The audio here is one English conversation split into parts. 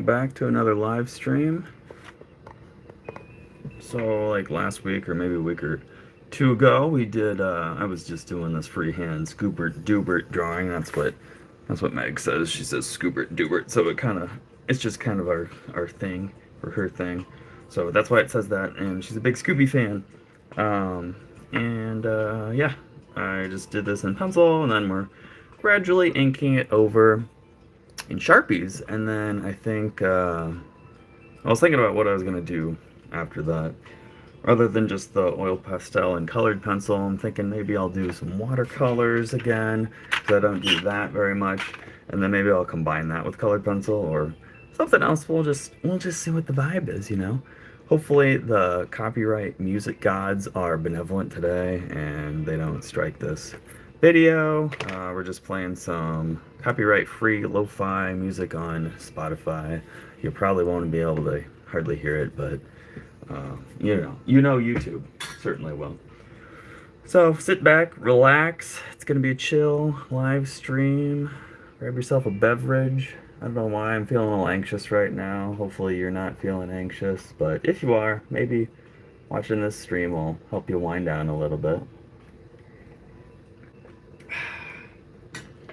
Back to another live stream. So like last week or maybe a week or two ago, we did I was just doing this freehand Scoobert Doobert drawing. That's what Meg says. She says Scoobert Doobert. So it's just kind of our thing or her thing. So that's why it says that, and she's a big Scooby fan. Yeah, I just did this in pencil, and then we're gradually inking it over in Sharpies, and then I was thinking about what I was gonna do after that. Rather than just the oil pastel and colored pencil, I'm thinking maybe I'll do some watercolors again, because I don't do that very much. And then maybe I'll combine that with colored pencil or something else. We'll just see what the vibe is, you know. Hopefully the copyright music gods are benevolent today and they don't strike this video. We're just playing some copyright-free lo-fi music on Spotify. You probably won't be able to hardly hear it, but you know YouTube certainly will. So sit back, relax. It's gonna be a chill live stream. Grab yourself a beverage. I don't know why I'm feeling a little anxious right now. Hopefully you're not feeling anxious, but if you are, maybe watching this stream will help you wind down a little bit.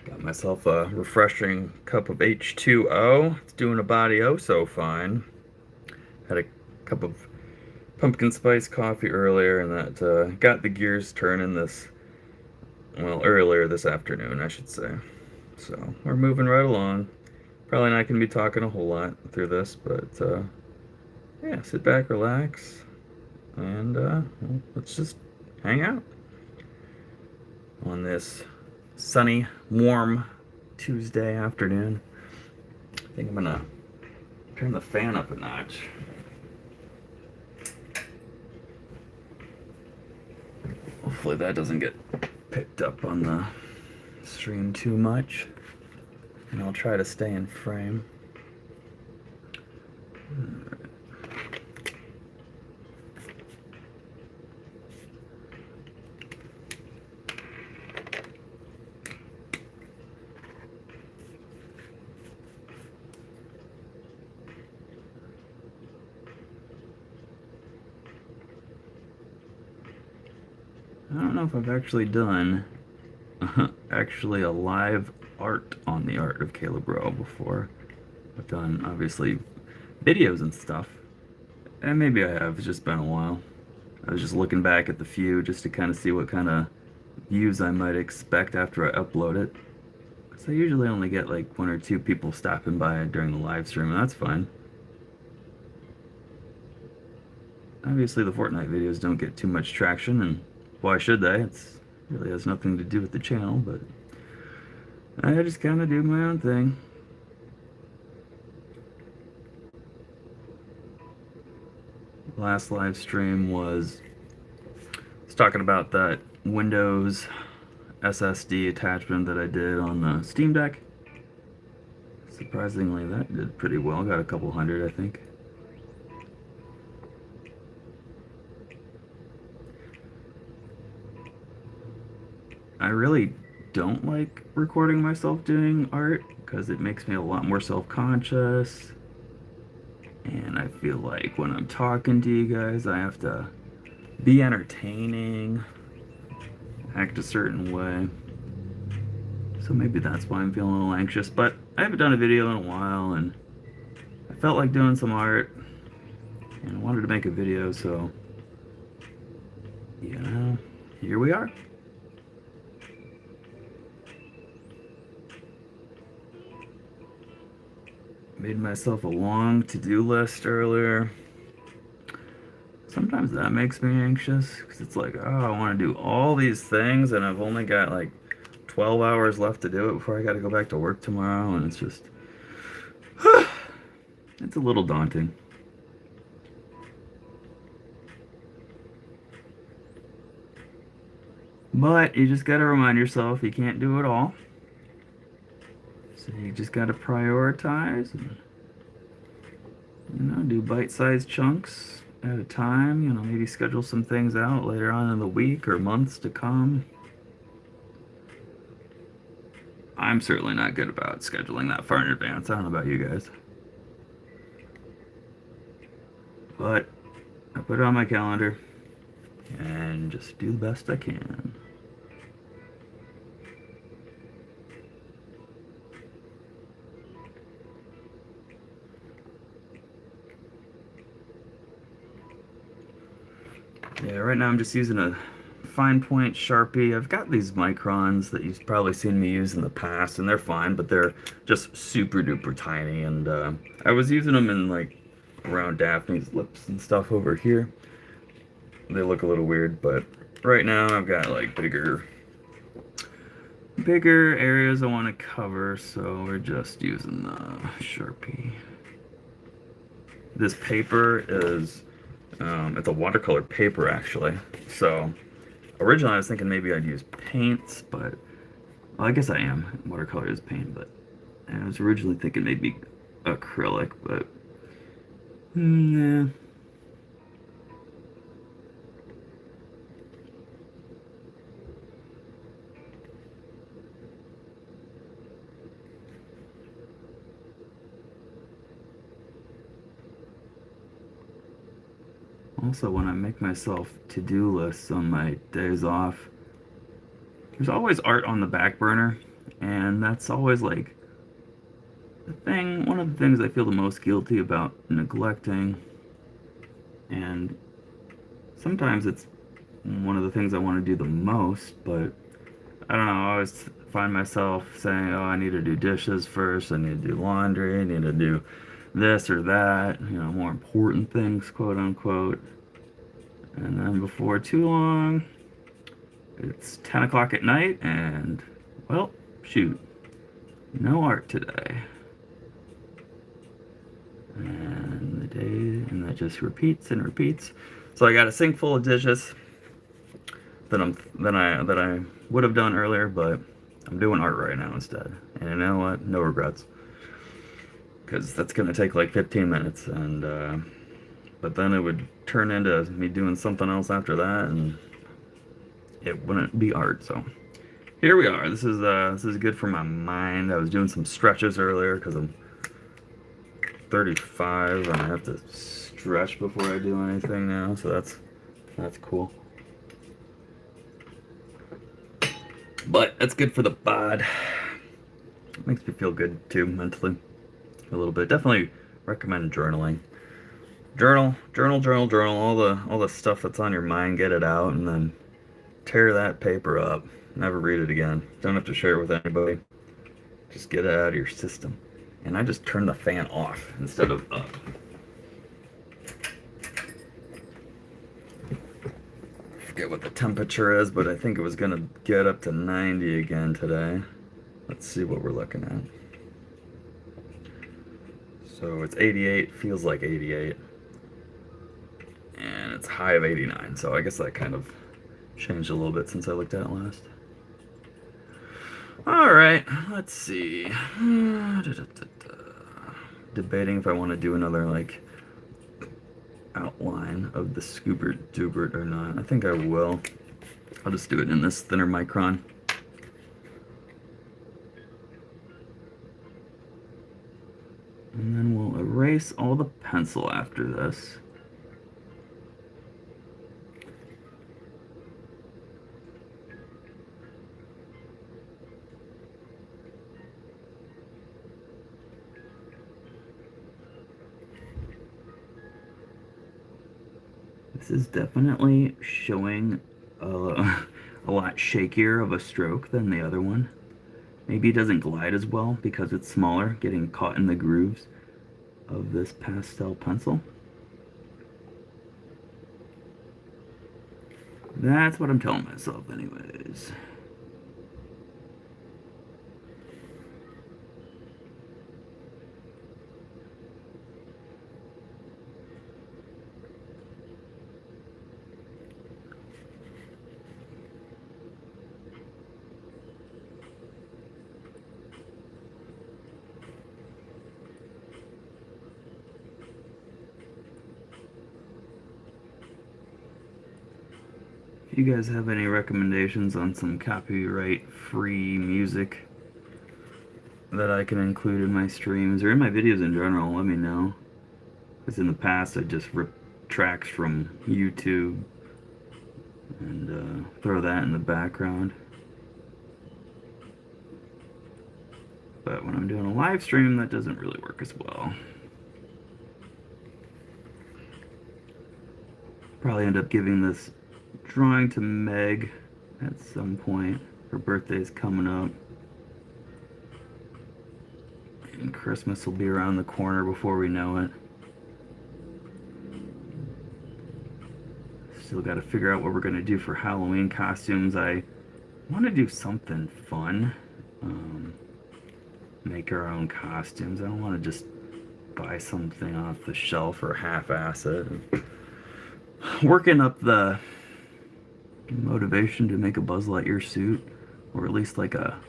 Got myself a refreshing cup of H2O. It's doing a body oh so fine. Had a cup of pumpkin spice coffee earlier, and that got the gears turning earlier this afternoon, I should say. So we're moving right along. Probably not going to be talking a whole lot through this, but yeah, sit back, relax, and let's just hang out on this sunny, warm Tuesday afternoon. I think I'm going to turn the fan up a notch. Hopefully that doesn't get picked up on the stream too much. And I'll try to stay in frame. I don't know if I've actually done actually a live art on the art of Caleb Rowe before. I've done obviously videos and stuff, and maybe I have. It's just been a while. I was just looking back at the few just to kind of see what kind of views I might expect after I upload it, because I usually only get like one or two people stopping by during the live stream, and that's fine. Obviously the Fortnite videos don't get too much traction, and why should they? It really has nothing to do with the channel, but I just kind of do my own thing. Last live stream was talking about that Windows SSD attachment that I did on the Steam Deck. Surprisingly, that did pretty well. Got a couple hundred, I think. I really don't like recording myself doing art because it makes me a lot more self-conscious, and I feel like when I'm talking to you guys I have to be entertaining, act a certain way, so maybe that's why I'm feeling a little anxious. But I haven't done a video in a while, and I felt like doing some art and I wanted to make a video, so you know, here we are. Made myself a long to-do list earlier. Sometimes that makes me anxious because it's like, oh, I want to do all these things and I've only got like 12 hours left to do it before I got to go back to work tomorrow, and it's just it's a little daunting. But you just got to remind yourself you can't do it all. So you just got to prioritize and, you know, do bite-sized chunks at a time. You know, maybe schedule some things out later on in the week or months to come. I'm certainly not good about scheduling that far in advance. I don't know about you guys. but I put it on my calendar and just do the best I can. Yeah, right now I'm just using a fine point Sharpie. I've got these microns that you've probably seen me use in the past, and they're fine, but they're just super duper tiny. And I was using them in like around Daphne's lips and stuff over here. They look a little weird, but right now I've got like bigger areas I want to cover, so we're just using the Sharpie. This paper is it's a watercolor paper actually. So originally I was thinking maybe I'd use paints, but well, I guess I am. Watercolor is paint, but I was originally thinking maybe acrylic, but yeah. Also, when I make myself to-do lists on my days off, there's always art on the back burner, and that's always like one of the things I feel the most guilty about neglecting. And sometimes it's one of the things I want to do the most, but I don't know, I always find myself saying, oh, I need to do dishes first, I need to do laundry, I need to do this or that, more important things, quote unquote. And then before too long, it's 10 o'clock at night, and, well, shoot, no art today. And that just repeats and repeats. So I got a sink full of dishes that I would have done earlier, but I'm doing art right now instead. And you know what? No regrets, because that's gonna take like 15 minutes, and but then it would turn into me doing something else after that, and it wouldn't be art. So here we are. This is good for my mind. I was doing some stretches earlier because I'm 35 and I have to stretch before I do anything now, so that's cool. But that's good for the bod. It makes me feel good too, mentally, a little bit. Definitely recommend journaling. Journal, all the stuff that's on your mind, get it out, and then tear that paper up. Never read it again. Don't have to share it with anybody. Just get it out of your system. And I just turned the fan off instead of up. I forget what the temperature is, but I think it was gonna get up to 90 again today. Let's see what we're looking at. So it's 88, feels like 88. And it's high of 89, so I guess that kind of changed a little bit since I looked at it last. Alright, let's see. Debating if I want to do another, like, outline of the Scoobert Doobert or not. I think I will. I'll just do it in this thinner micron. And then we'll erase all the pencil after this. This is definitely showing a lot shakier of a stroke than the other one. Maybe it doesn't glide as well because it's smaller, getting caught in the grooves of this pastel pencil. That's what I'm telling myself anyways. If you guys have any recommendations on some copyright-free music that I can include in my streams or in my videos in general, let me know. Because in the past I just tracks from YouTube and throw that in the background. But when I'm doing a live stream, that doesn't really work as well. Probably end up giving this drawing to Meg at some point. Her birthday's coming up. And Christmas will be around the corner before we know it. Still got to figure out what we're going to do for Halloween costumes. I want to do something fun. Make our own costumes. I don't want to just buy something off the shelf or half-ass it. Working up the motivation to make a Buzz Lightyear suit, or at least like a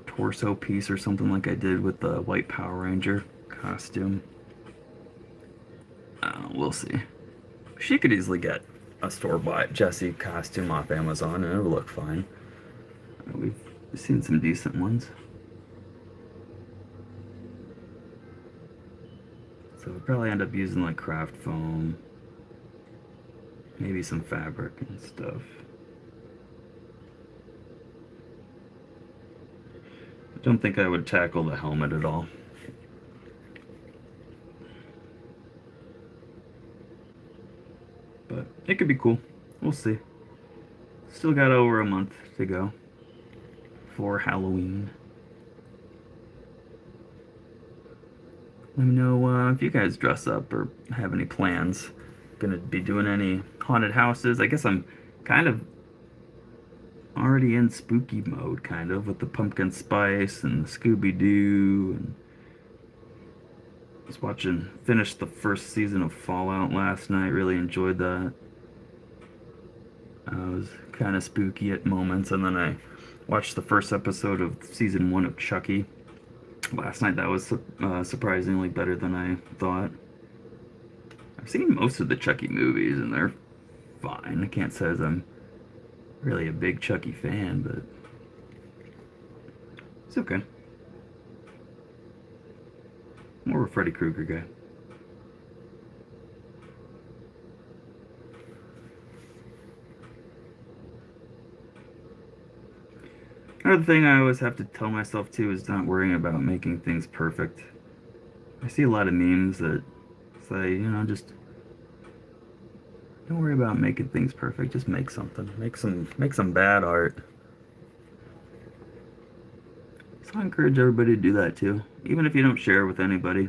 torso piece or something like I did with the White Power Ranger costume. We'll see. She could easily get a store-bought Jessie costume off Amazon and it would look fine. We've seen some decent ones. So we'll probably end up using like craft foam, maybe some fabric and stuff. I don't think I would tackle the helmet at all. But it could be cool. We'll see. Still got over a month to go for Halloween. Let me know if you guys dress up or have any plans. Gonna be doing any haunted houses. I guess I'm kind of already in spooky mode, kind of, with the pumpkin spice and the Scooby-Doo. And was finished the first season of Fallout last night. Really enjoyed that. It was kind of spooky at moments, and then I watched the first episode of season 1 of Chucky last night. That was surprisingly better than I thought. I've seen most of the Chucky movies, and they're fine. I can't say I'm really a big Chucky fan, but it's okay. More of a Freddy Krueger guy. Another thing I always have to tell myself too is not worrying about making things perfect. I see a lot of memes that say, just don't worry about making things perfect. Just make something. Make some bad art. So I encourage everybody to do that too. Even if you don't share it with anybody.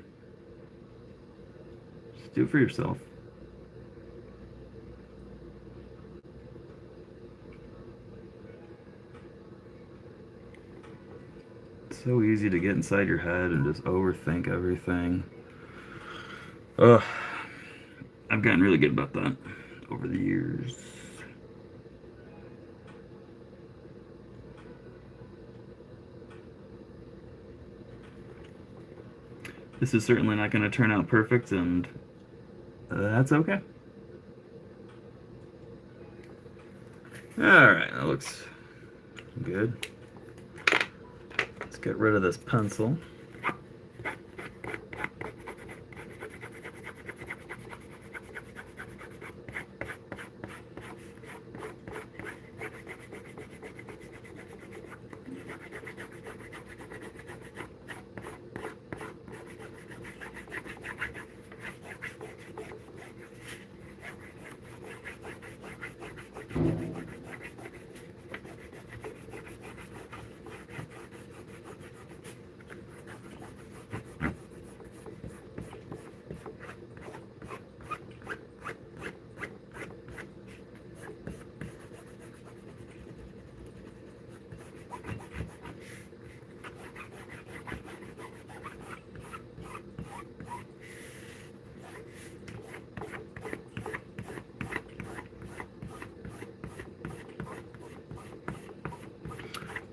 Just do it for yourself. It's so easy to get inside your head and just overthink everything. Ugh. I've gotten really good about that over the years. This is certainly not going to turn out perfect, and that's okay. Alright, that looks good. Let's get rid of this pencil.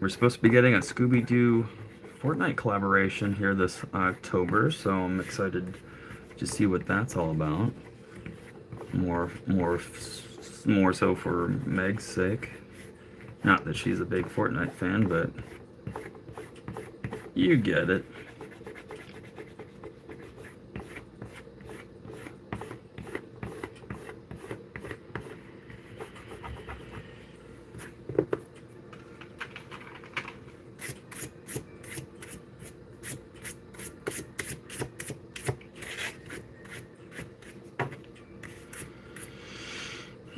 We're supposed to be getting a Scooby-Doo Fortnite collaboration here this October, so I'm excited to see what that's all about. More so for Meg's sake. Not that she's a big Fortnite fan, but you get it.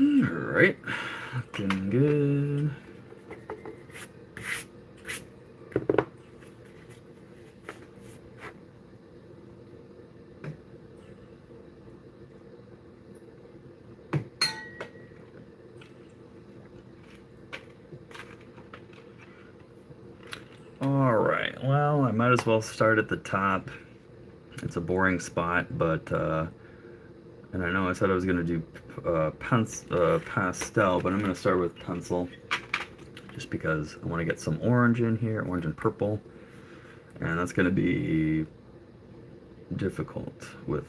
Alright, looking good. Alright, well, I might as well start at the top. It's a boring spot, but, and I know I said I was going to do pastel, but I'm going to start with pencil, just because I want to get some orange in here, orange and purple, and that's going to be difficult with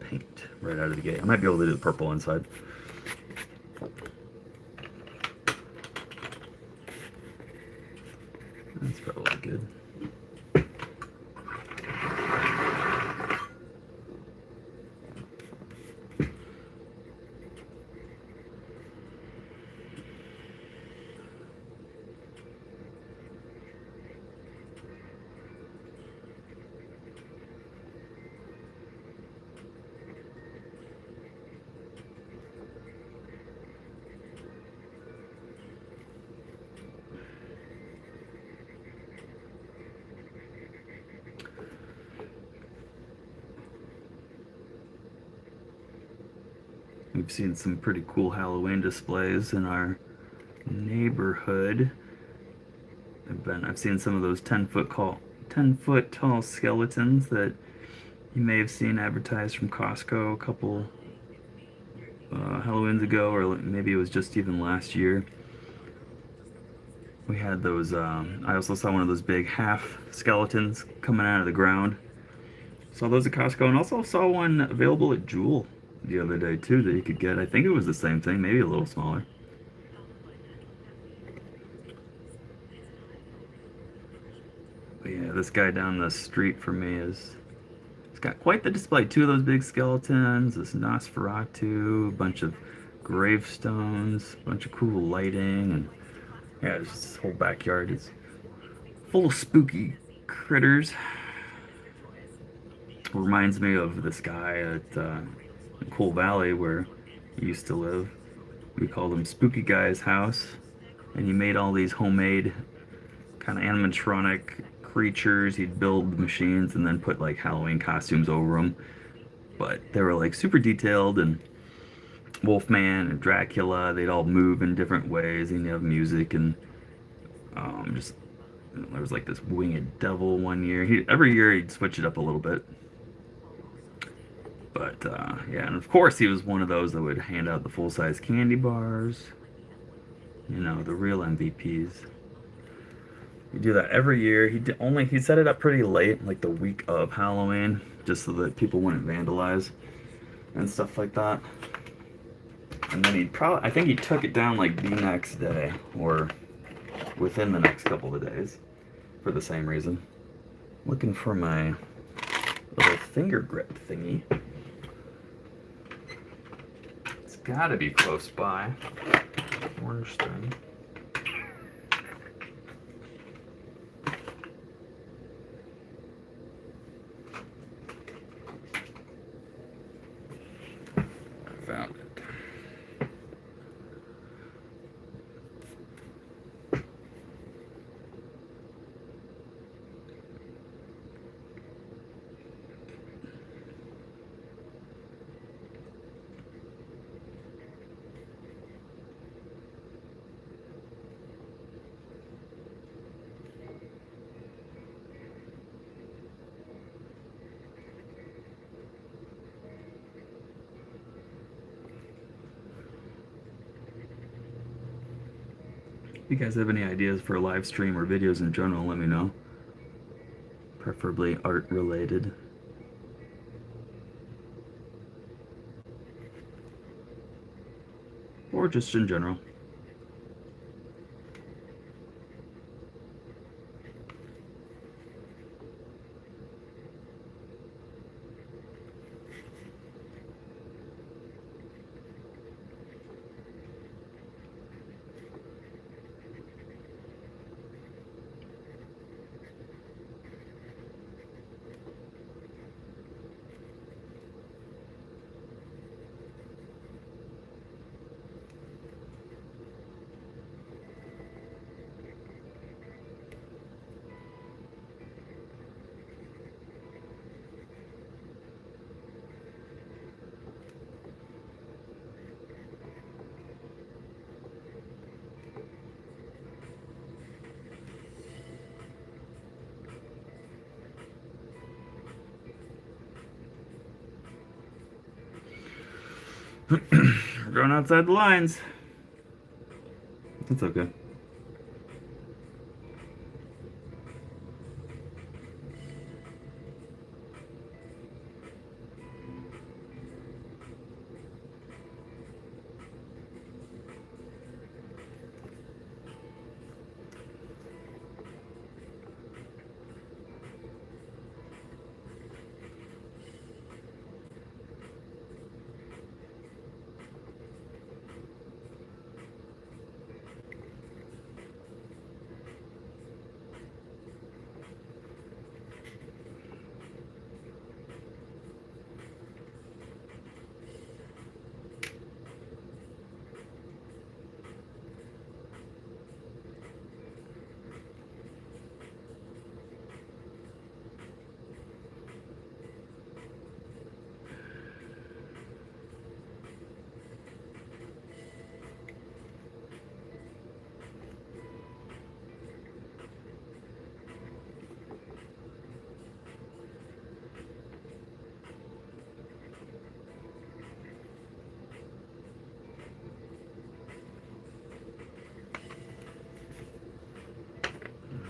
paint right out of the gate. I might be able to do the purple inside. That's probably good. We've seen some pretty cool Halloween displays in our neighborhood. I've seen some of those 10-foot tall skeletons that you may have seen advertised from Costco a couple Halloweens ago, or maybe it was just even last year. We had those. I also saw one of those big half skeletons coming out of the ground. Saw those at Costco, and also saw one available at Jewel the other day too that you could get. I think it was the same thing, maybe a little smaller. But yeah, this guy down the street from me he's got quite the display. Two of those big skeletons, this Nosferatu, a bunch of gravestones, a bunch of cool lighting, and yeah, this whole backyard is full of spooky critters. Reminds me of this guy at Coal Valley where he used to live. We called him Spooky Guy's house, and he made all these homemade kind of animatronic creatures. He'd build machines and then put like Halloween costumes over them, but they were like super detailed, and Wolfman and Dracula, they'd all move in different ways, and you have music, and just there was like this winged devil one year. Every year he'd switch it up a little bit. But yeah, and of course he was one of those that would hand out the full-size candy bars. You know, the real MVPs. You do that every year. He set it up pretty late, like the week of Halloween, just so that people wouldn't vandalize and stuff like that. And then I think he took it down like the next day or within the next couple of days for the same reason. Looking for my little finger grip thingy. It's gotta be close by. Orange thing. I found it. If you guys have any ideas for a live stream or videos in general, let me know. Preferably art related. Or just in general. We're going outside the lines. It's okay.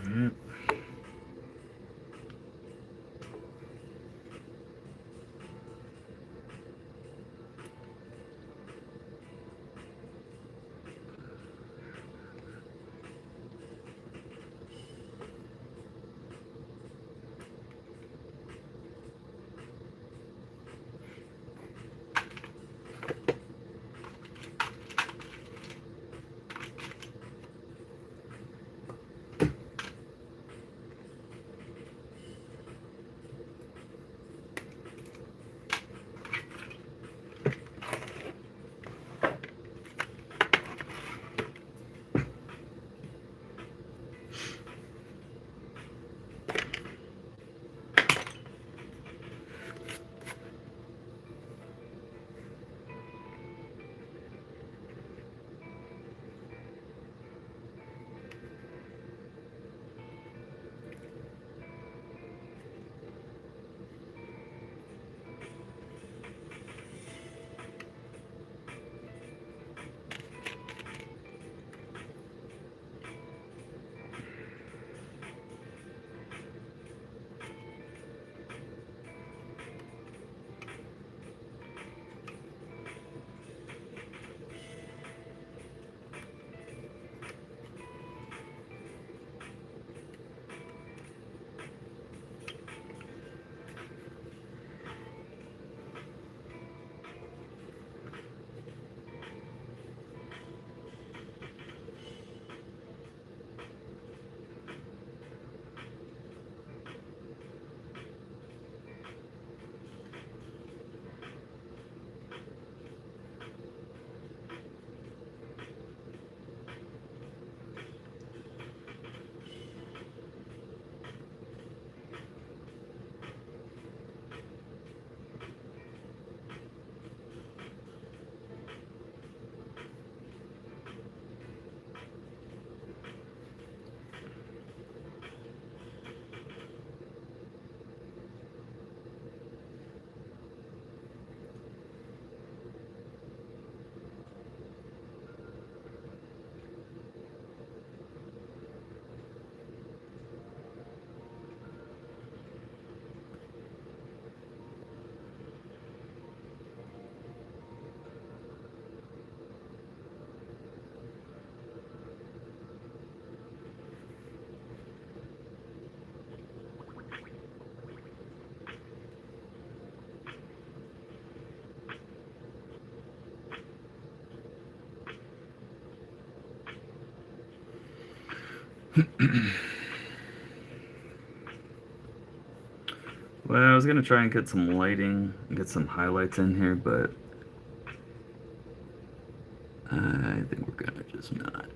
Alright. Well, I was gonna try and get some lighting, get some highlights in here, but I think we're gonna just not.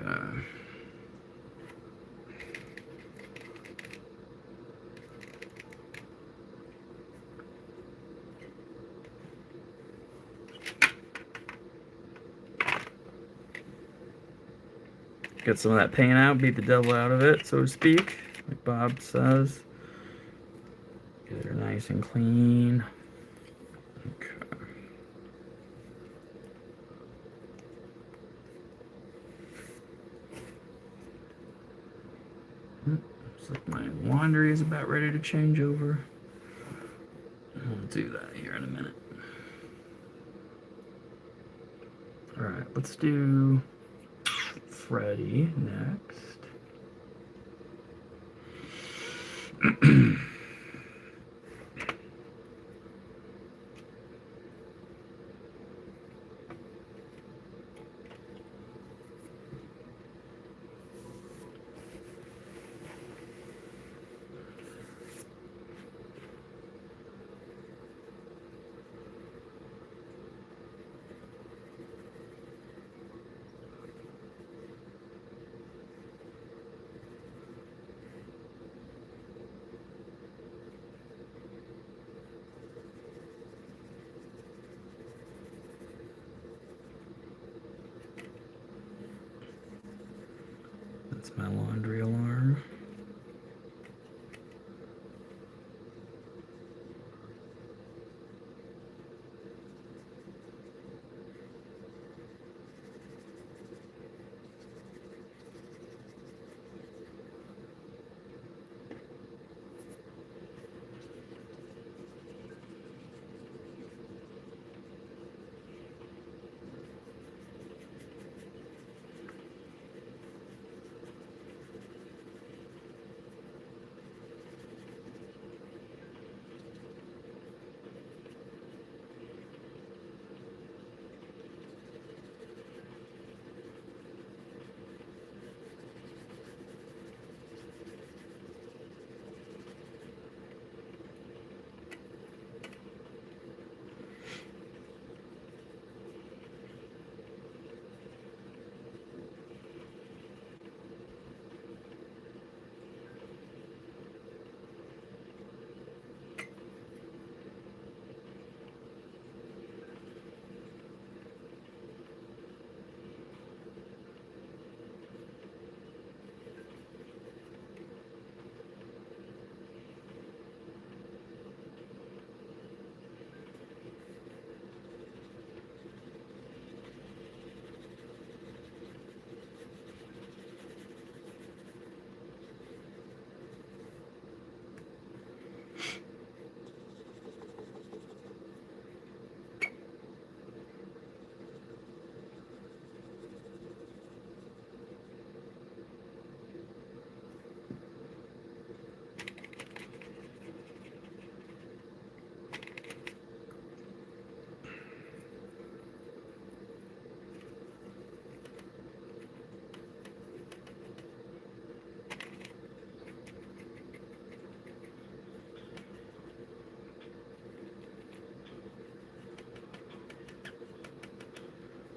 Okay. Get some of that paint out, beat the devil out of it, so to speak, like Bob says. Get her nice and clean. Okay. Looks like my laundry is about ready to change over. We'll do that here in a minute. Alright, let's do Freddy next. That's my laundry alarm.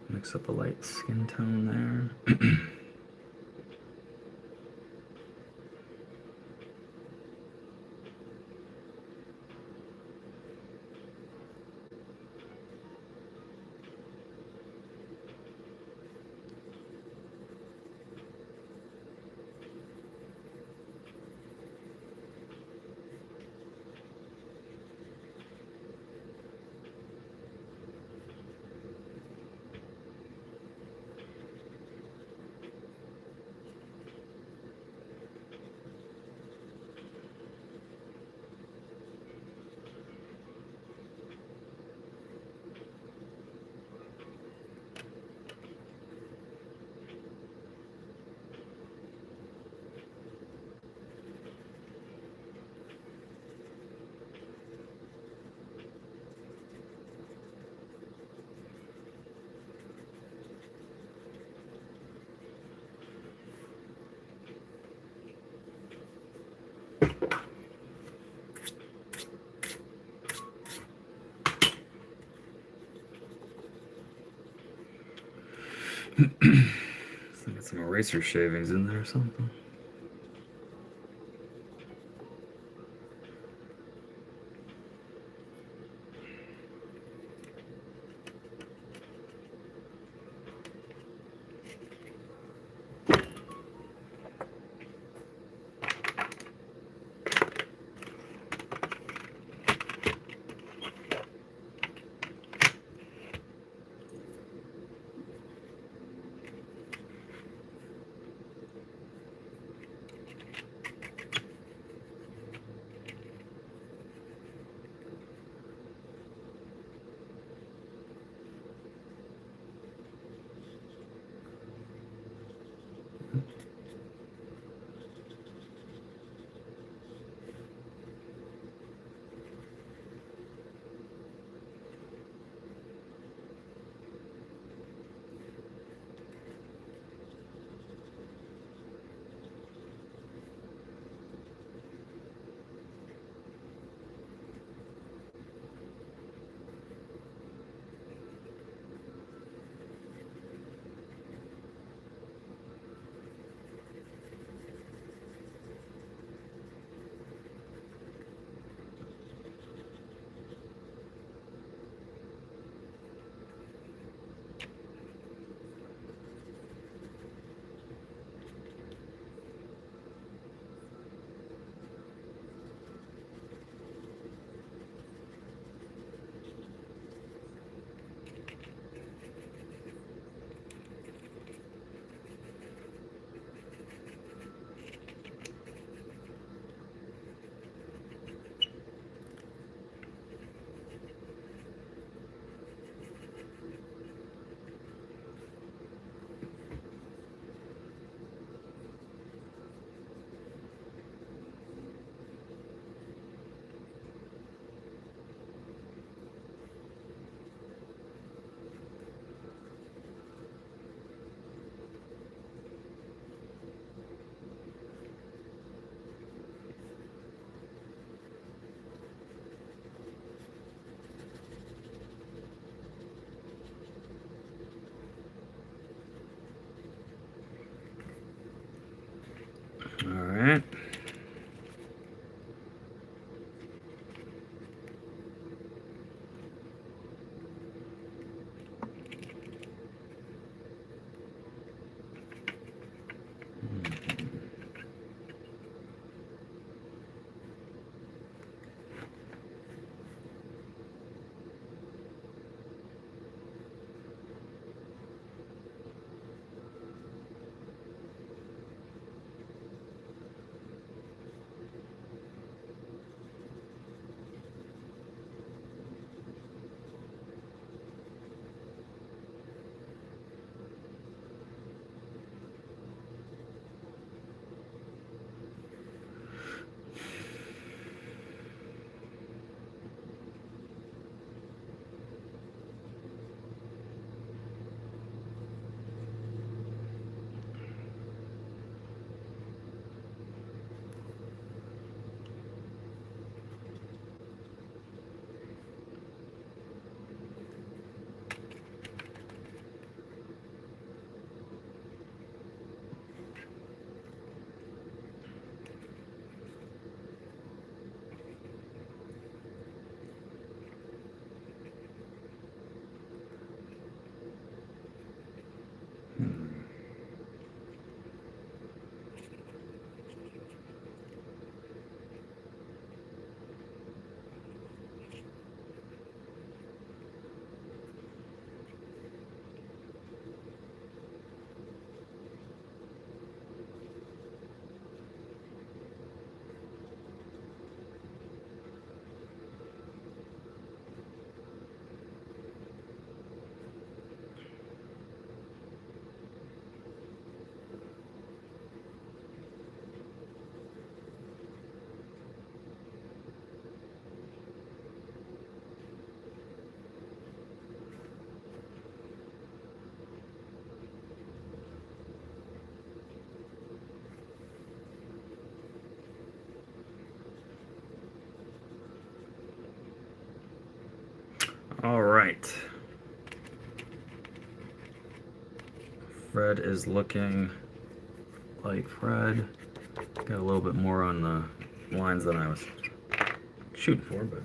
Mix up a light skin tone there. Get some eraser shavings in there or something. Red is looking like red. Got a little bit more on the lines than I was shooting for, but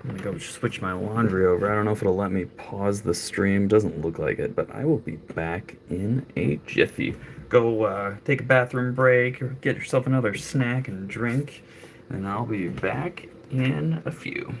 I'm gonna go switch my laundry over. I don't know if it'll let me pause the stream. Doesn't look like it, but I will be back in a jiffy. Go take a bathroom break or get yourself another snack and drink, and I'll be back in a few.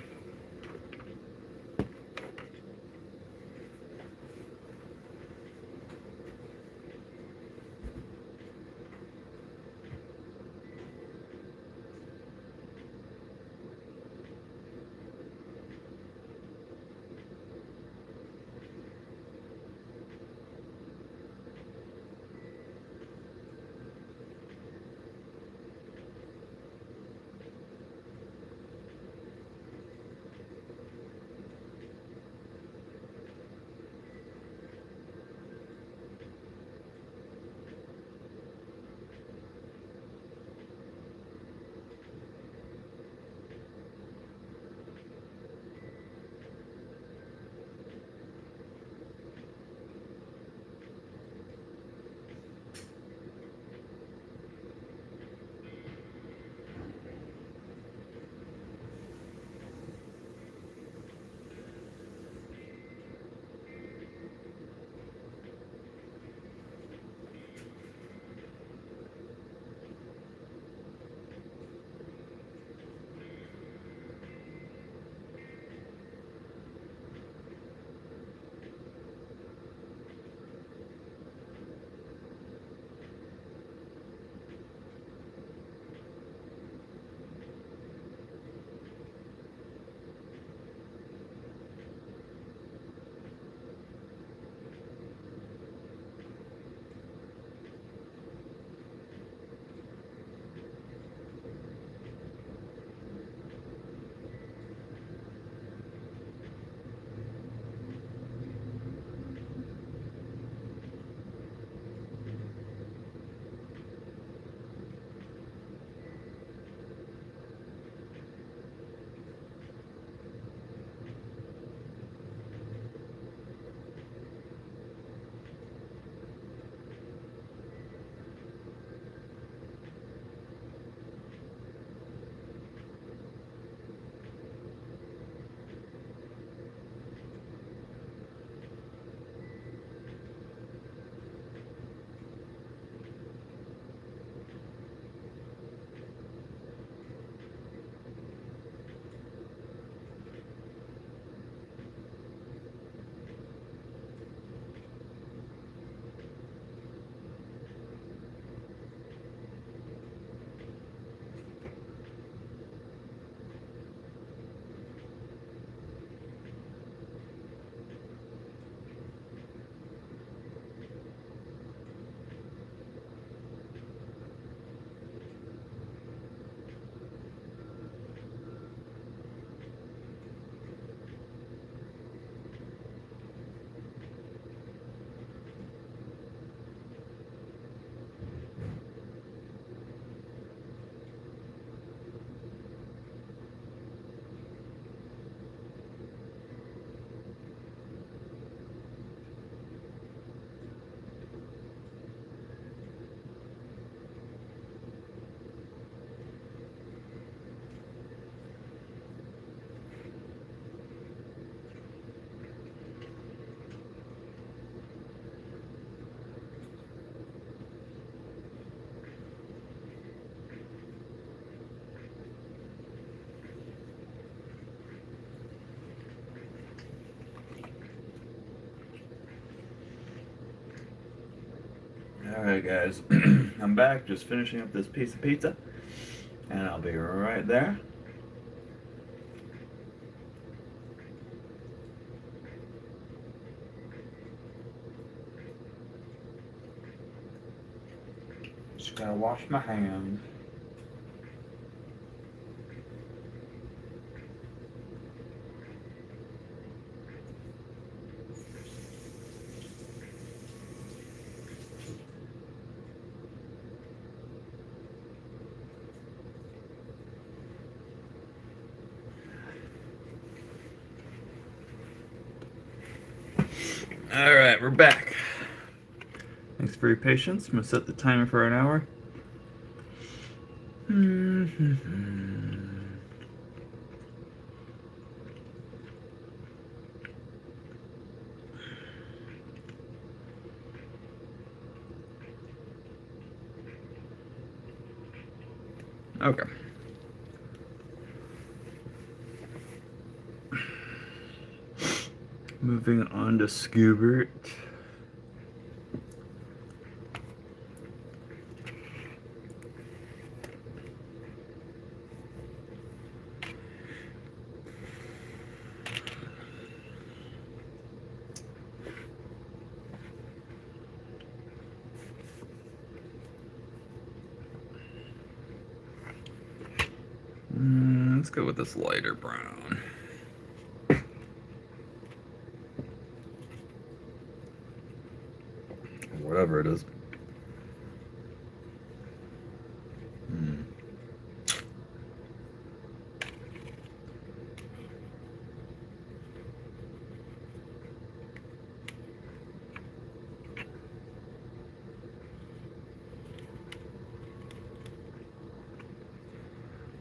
Alright guys, I'm back, just finishing up this piece of pizza, and I'll be right there. Just gotta wash my hands. Alright, we're back. Thanks for your patience. I'm gonna set the timer for an hour. Okay. Moving on to Scoobert. Let's go with this lighter brown. Whatever it is.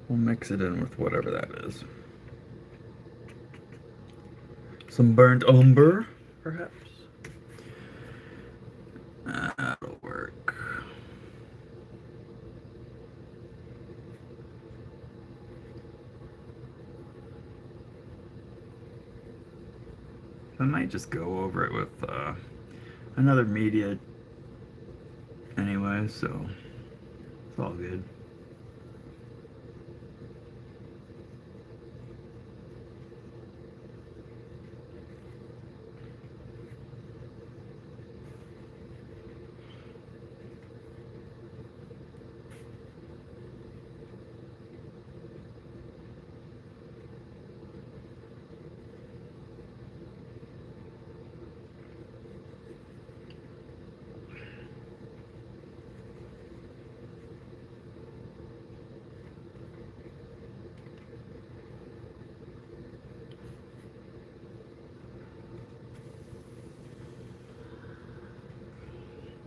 We'll mix it in with whatever that is. Some burnt umber, perhaps? That'll work. I might just go over it with another media anyway, so it's all good.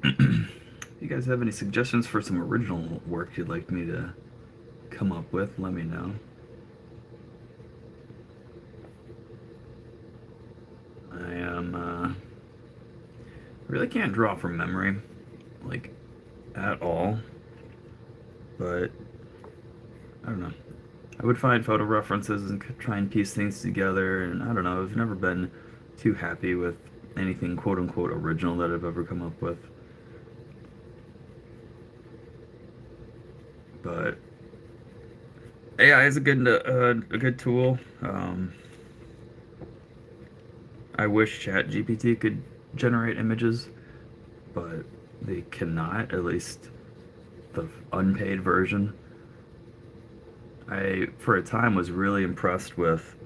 If you guys have any suggestions for some original work you'd like me to come up with, let me know. Really can't draw from memory, like, at all, but I don't know. I would find photo references and try and piece things together, and I don't know, I've never been too happy with anything quote-unquote original that I've ever come up with. But AI is a good tool. I wish ChatGPT could generate images, but they cannot, at least the unpaid version. I, for a time, was really impressed with,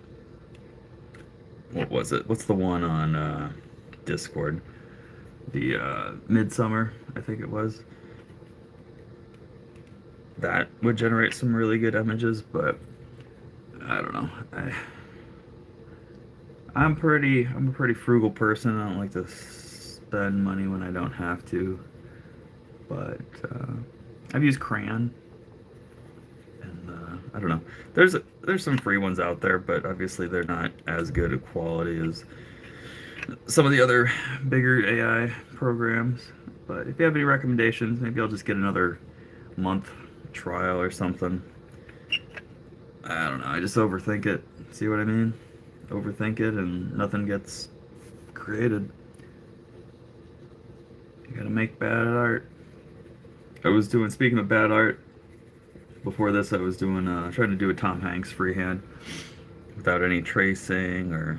what was it? What's the one on Discord? The Midsummer, I think it was. That would generate some really good images, but I don't know. I'm a pretty frugal person. I don't like to spend money when I don't have to. But I've used Crayon, and I don't know. There's some free ones out there, but obviously they're not as good a quality as some of the other bigger AI programs. But if you have any recommendations, maybe I'll just get another month trial or something. I don't know. I just overthink it. See what I mean? Overthink it and nothing gets created. You gotta make bad art. Speaking of bad art, before this I was doing, trying to do a Tom Hanks freehand without any tracing or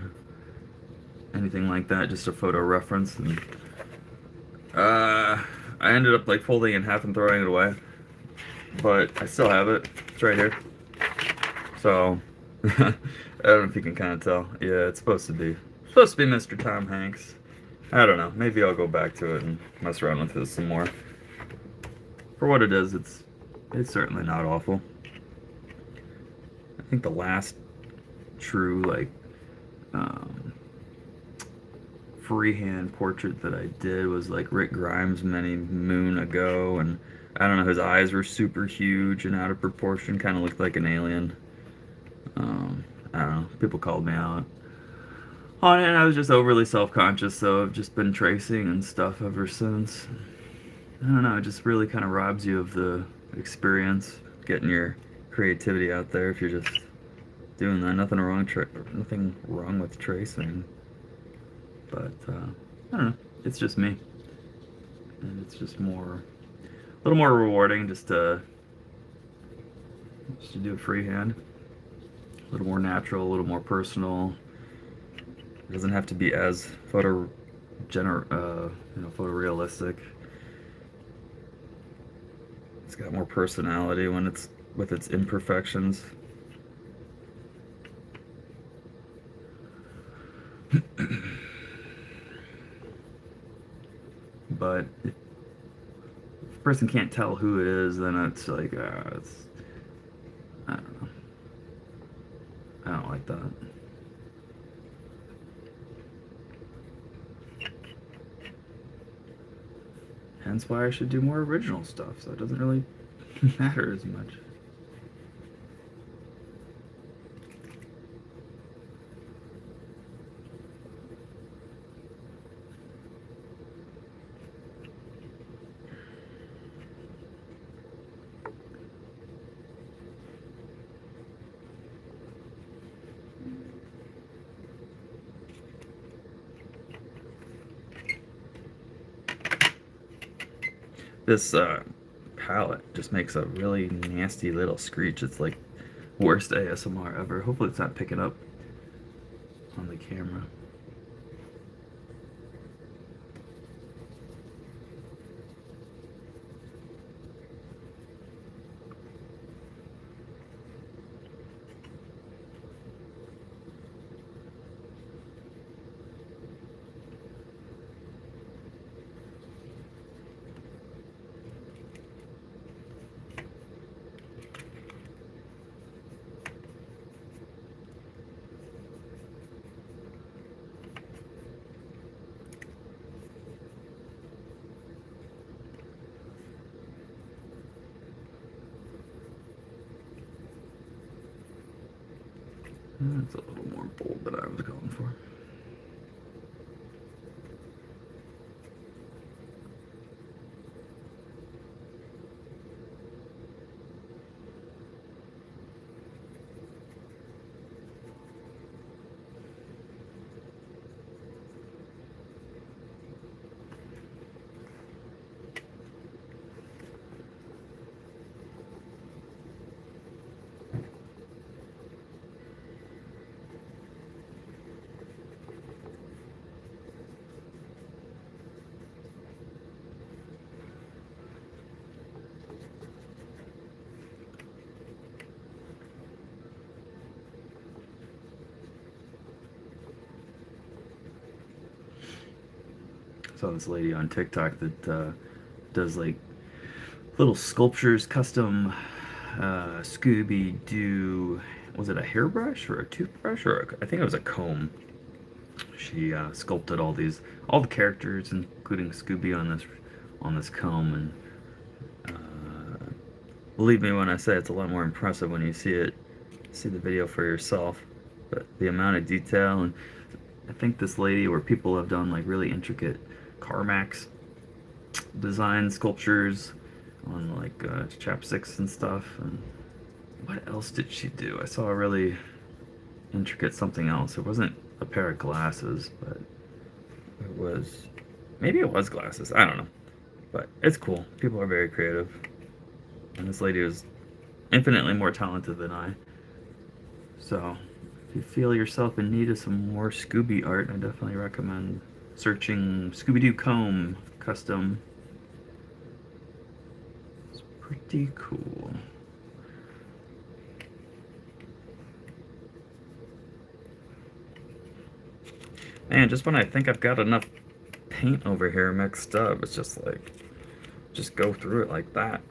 anything like that, just a photo reference. And I ended up like folding it in half and throwing it away. But I still have it. It's right here. So, I don't know if you can kind of tell. Yeah, it's supposed to be. Mr. Tom Hanks. I don't know. Maybe I'll go back to it and mess around with this some more. For what it is, it's certainly not awful. I think the last true, like, freehand portrait that I did was like Rick Grimes many moon ago, and I don't know, his eyes were super huge and out of proportion, kind of looked like an alien. I don't know, people called me out on it, and I was just overly self-conscious, so I've just been tracing and stuff ever since. I don't know, it just really kind of robs you of the experience, getting your creativity out there if you're just doing that. Nothing wrong with tracing, but I don't know. It's just me, and it's just a little more rewarding just to do it freehand. A little more natural, a little more personal. It doesn't have to be as photorealistic. It's got more personality when it's with its imperfections. But if a person can't tell who it is, then it's like, I don't know. I don't like that. Hence why I should do more original stuff, so it doesn't really matter as much. This palette just makes a really nasty little screech. It's like worst ASMR ever. Hopefully it's not picking up on the camera. That's a little more bold than I was going for. I saw this lady on TikTok that does like little sculptures, custom Scooby Doo. Was it a hairbrush or a toothbrush I think it was a comb. She sculpted all the characters, including Scooby, on this comb, and believe me when I say it's a lot more impressive when you see the video for yourself. But the amount of detail, and I think this lady, where people have done like really intricate Carmax design sculptures on like chapsticks and stuff. And what else did she do? I saw a really intricate something else. It wasn't a pair of glasses, but maybe it was glasses. I don't know. But it's cool. People are very creative. And this lady is infinitely more talented than I. So, if you feel yourself in need of some more Scooby art, I definitely recommend searching Scooby-Doo comb custom. It's pretty cool. Man, just when I think I've got enough paint over here mixed up, it's just like, just go through it like that.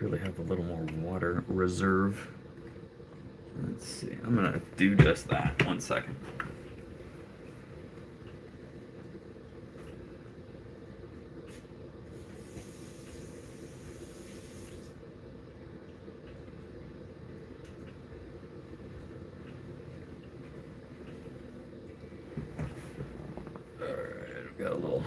really have a little more water reserve. Let's see, I'm gonna do just that. 1 second. Alright, I've got a little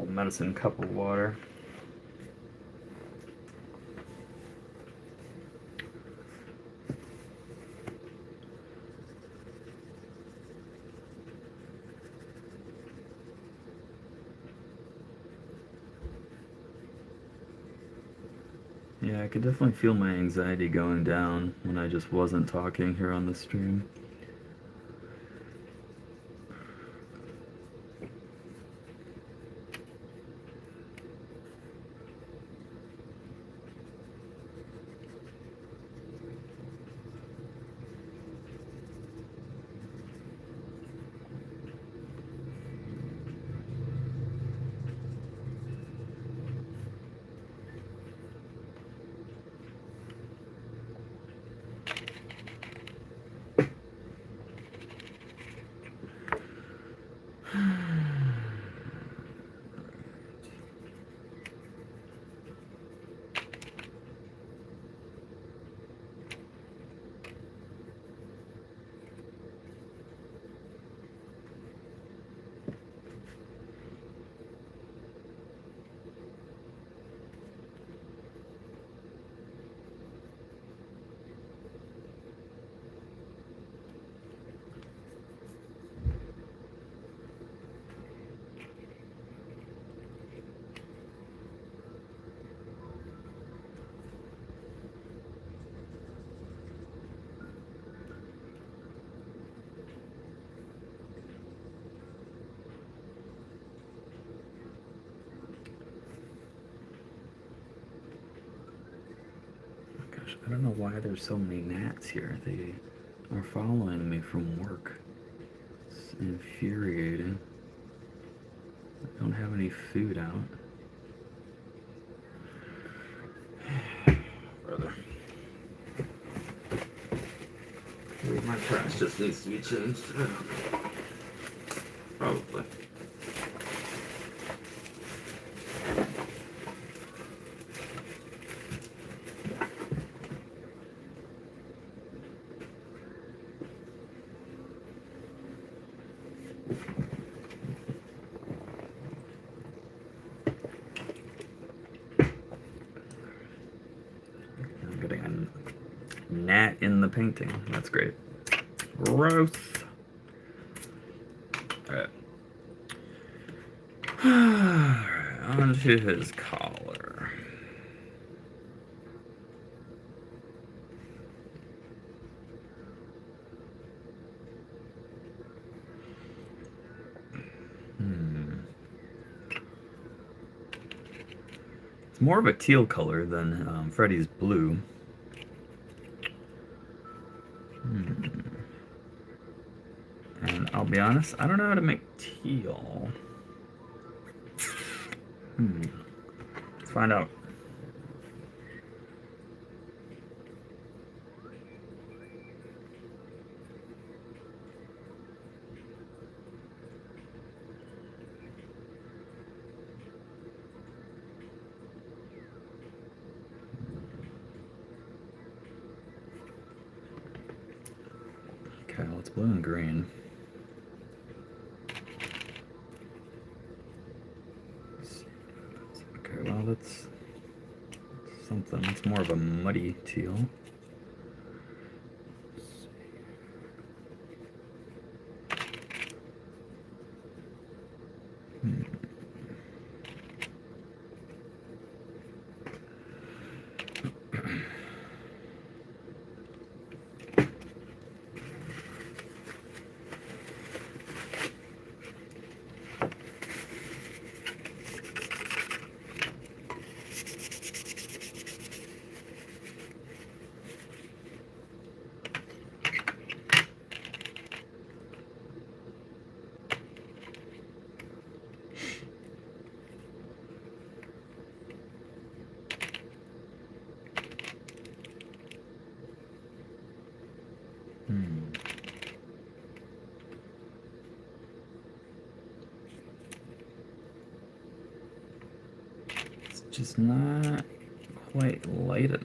medicine cup of water. Yeah, I could definitely feel my anxiety going down when I just wasn't talking here on the stream. I don't know why there's so many gnats here. They are following me from work. It's infuriating. I don't have any food out. Brother. Maybe my trash just needs to be changed. Probably. Gnat in the painting. That's great. Gross. Alright. Onto his collar. It's more of a teal color than Freddy's blue. And I'll be honest, I don't know how to make teal. Let's find out. Okay, well, it's blue and green. Okay, well, that's something. It's more of a muddy teal. just not quite light enough.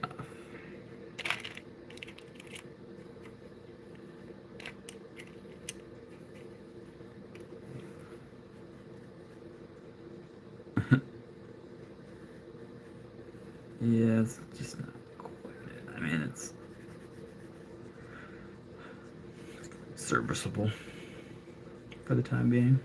Yeah, it's just not quite it. I mean, it's serviceable for the time being.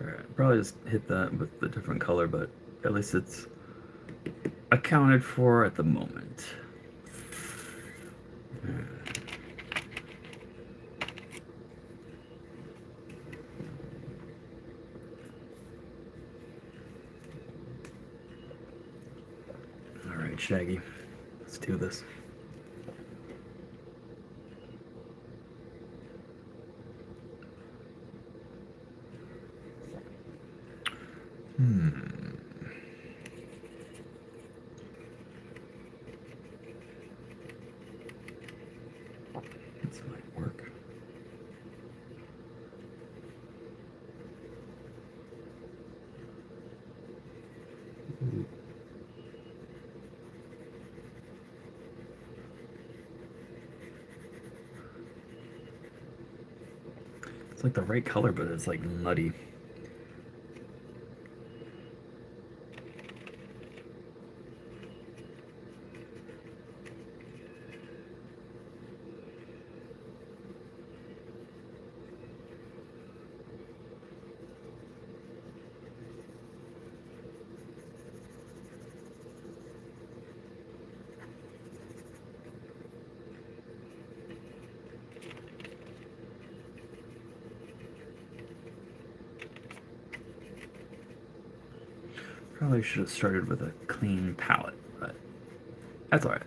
Alright, probably just hit that with a different color, but at least it's accounted for at the moment. Alright, Shaggy, let's do this. This might work. It's like the right color, but it's like muddy. Probably should have started with a clean palette, but that's alright.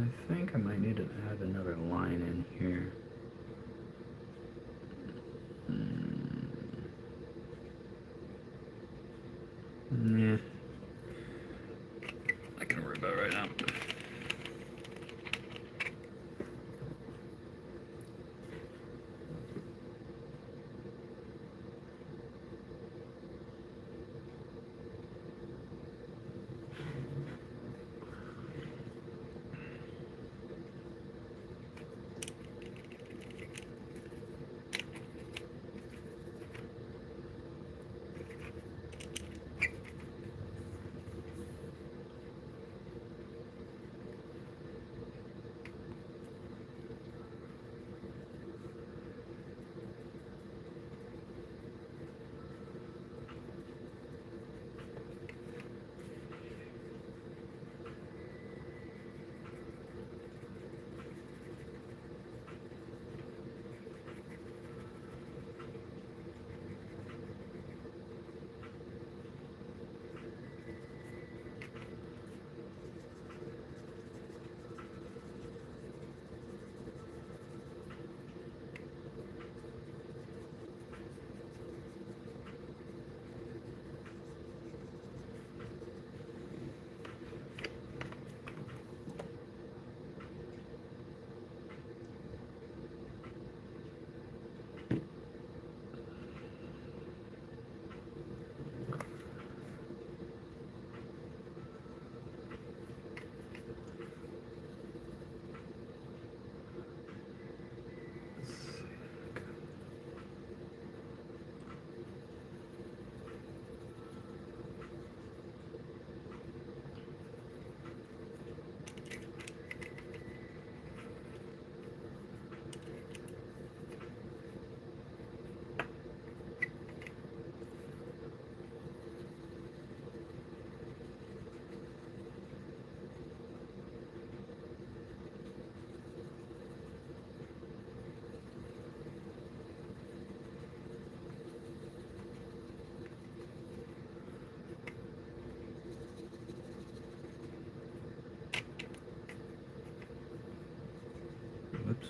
I think I might need to add another line in here. Yeah. I can worry about it right now. Whoops.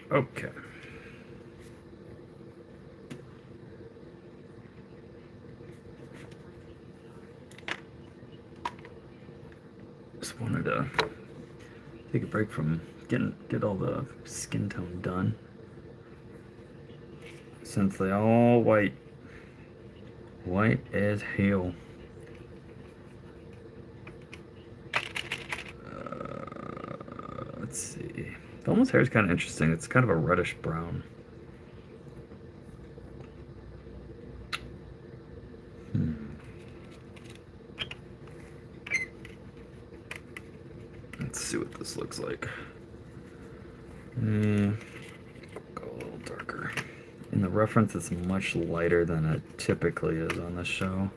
Okay. Just wanted to take a break from get all the skin tone done. Since they all white as hell. Let's see. Velma's hair is kind of interesting. It's kind of a reddish brown. Let's see what this looks like. Go a little darker. In the reference, it's much lighter than it typically is on the show.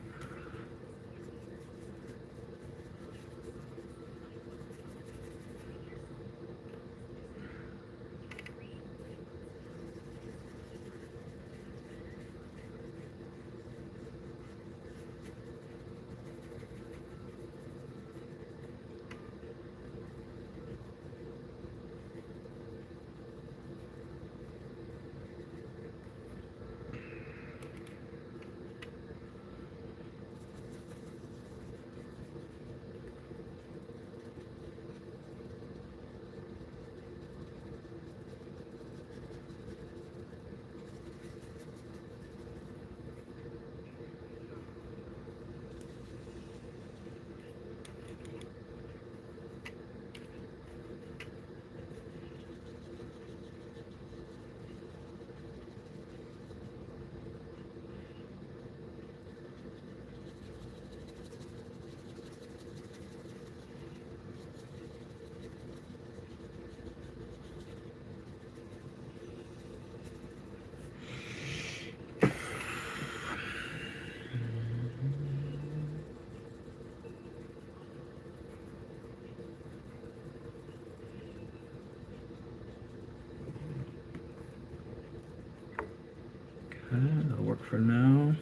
for now.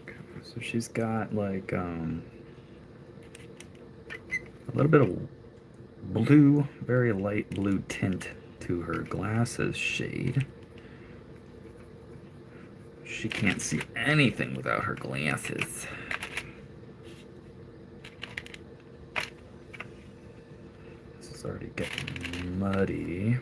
Okay, so she's got like a little bit of blue, very light blue tint to her glasses shade. She can't see anything without her glasses. This is already getting muddy.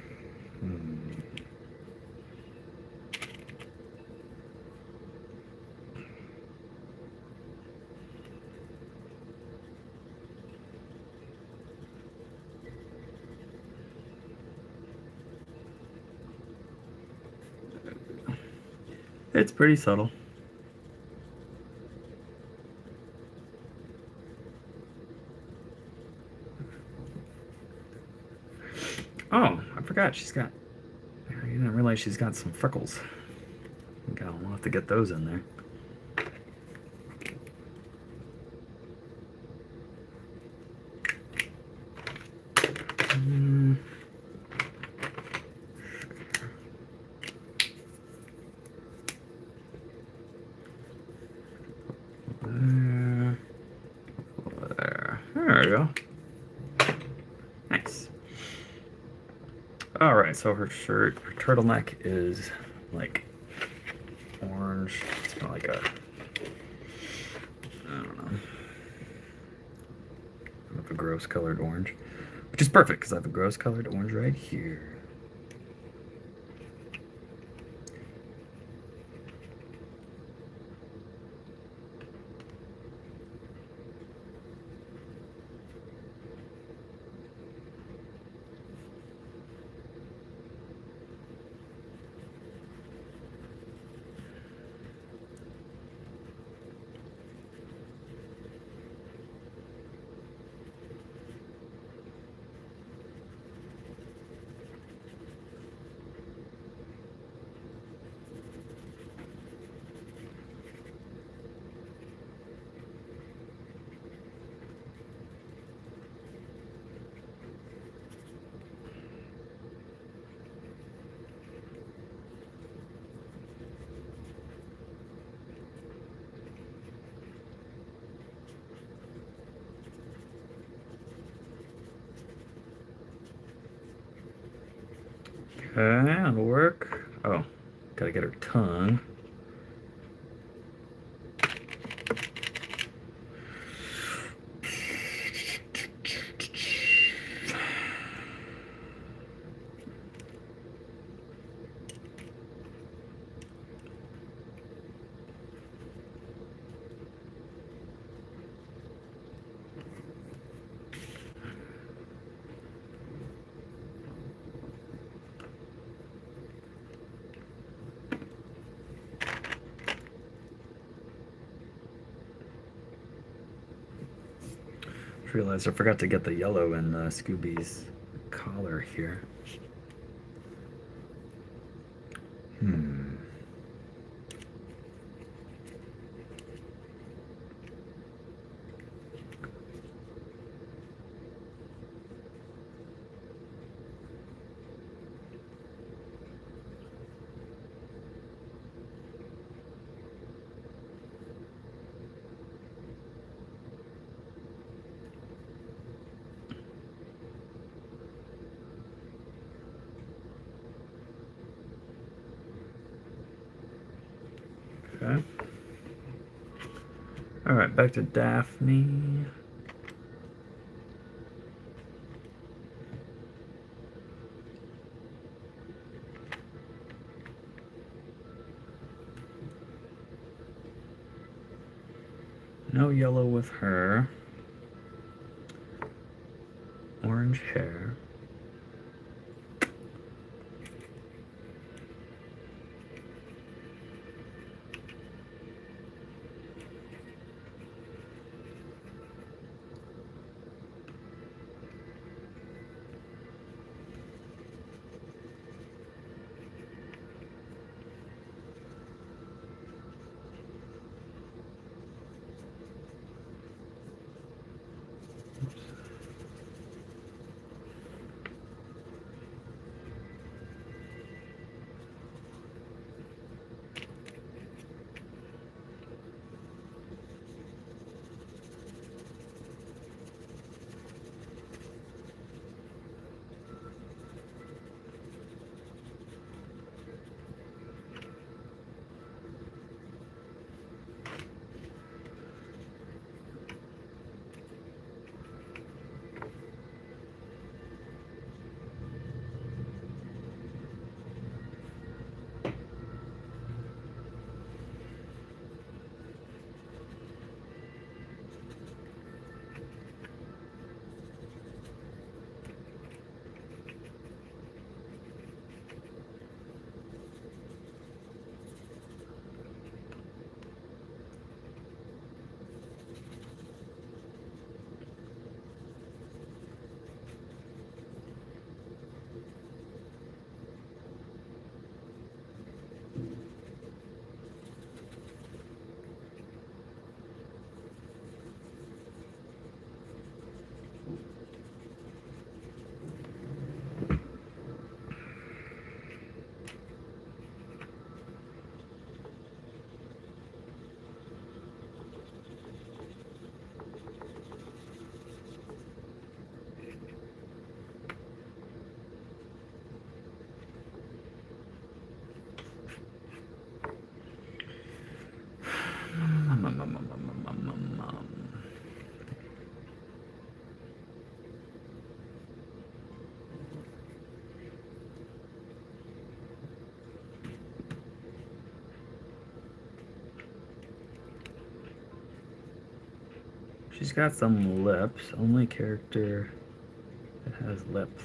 It's pretty subtle. Oh, I forgot she's got... I didn't realize she's got some freckles. We'll have to get those in there. There we go. Nice. Alright, so her shirt, her turtleneck is like orange. It's kind of like a, I don't know, kind of a gross colored orange. Which is perfect because I have a gross colored orange right here. Okay, that'll work. Oh, gotta get her tongue. Just realized I forgot to get the yellow in Scooby's collar here. Okay. Alright, back to Daphne. No yellow with her. Orange hair. She's got some lips. Only character that has lips.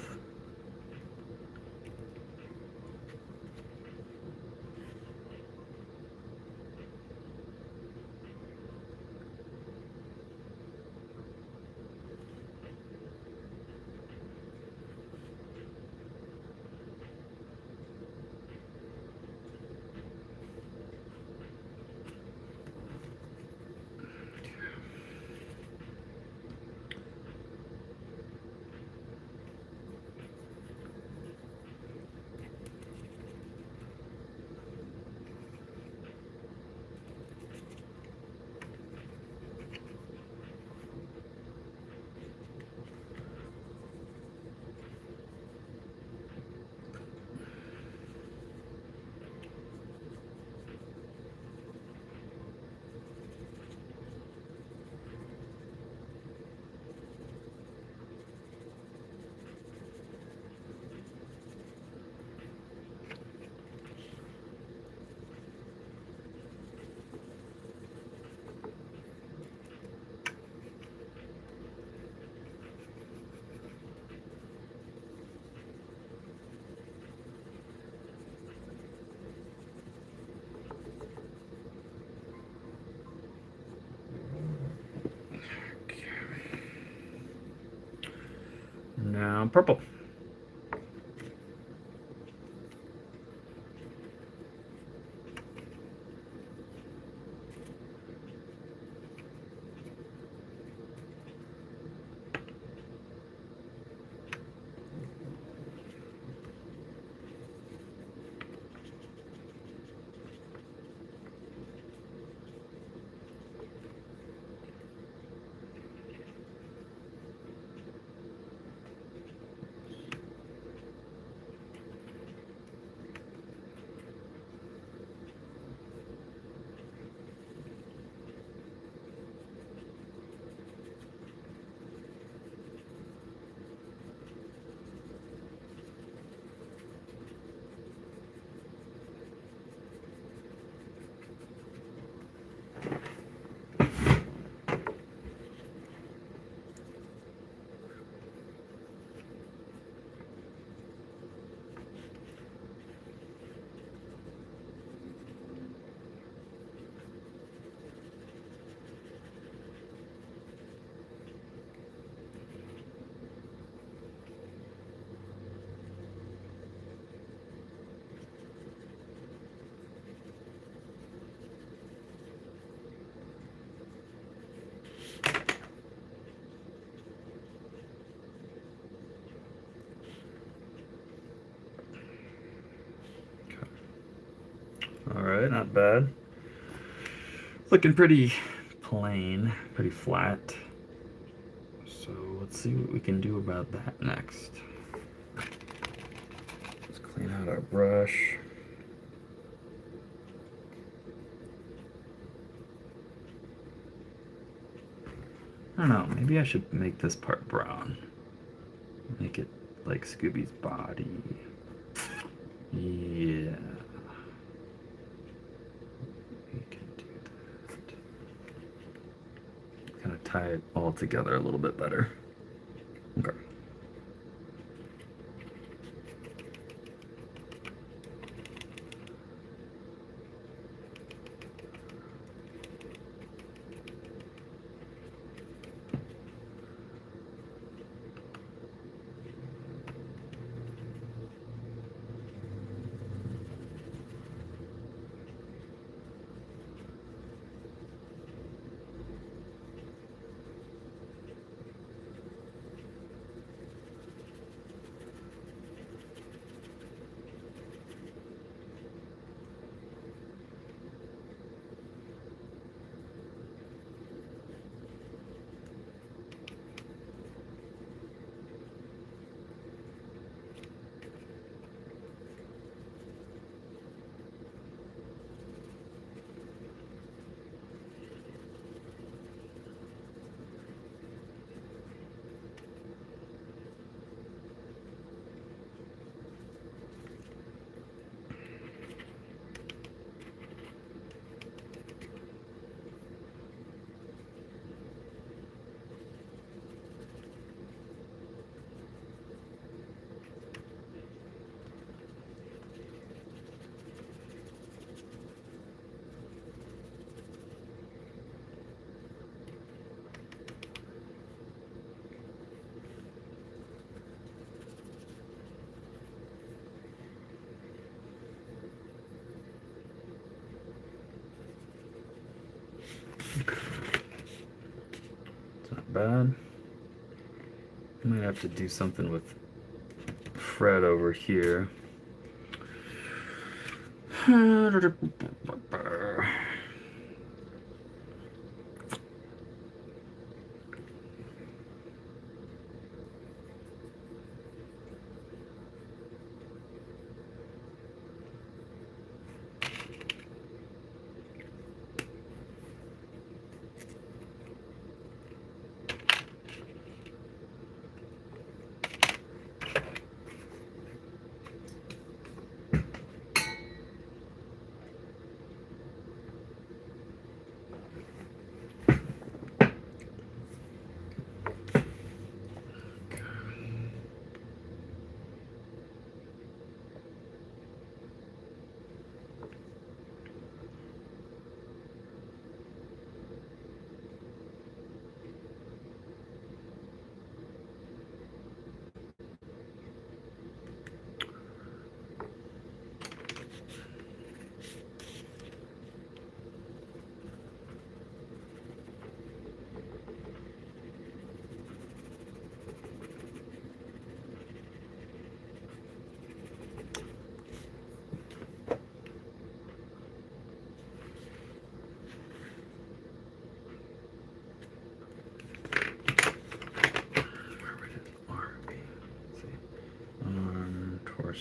Now purple. Alright, not bad. Looking pretty plain, pretty flat. So let's see what we can do about that next. Let's clean out our brush. I don't know, maybe I should make this part brown. Make it like Scooby's body. Yeah. We can do that. Kind of tie it all together a little bit better. Okay. It's not bad. I might have to do something with Fred over here.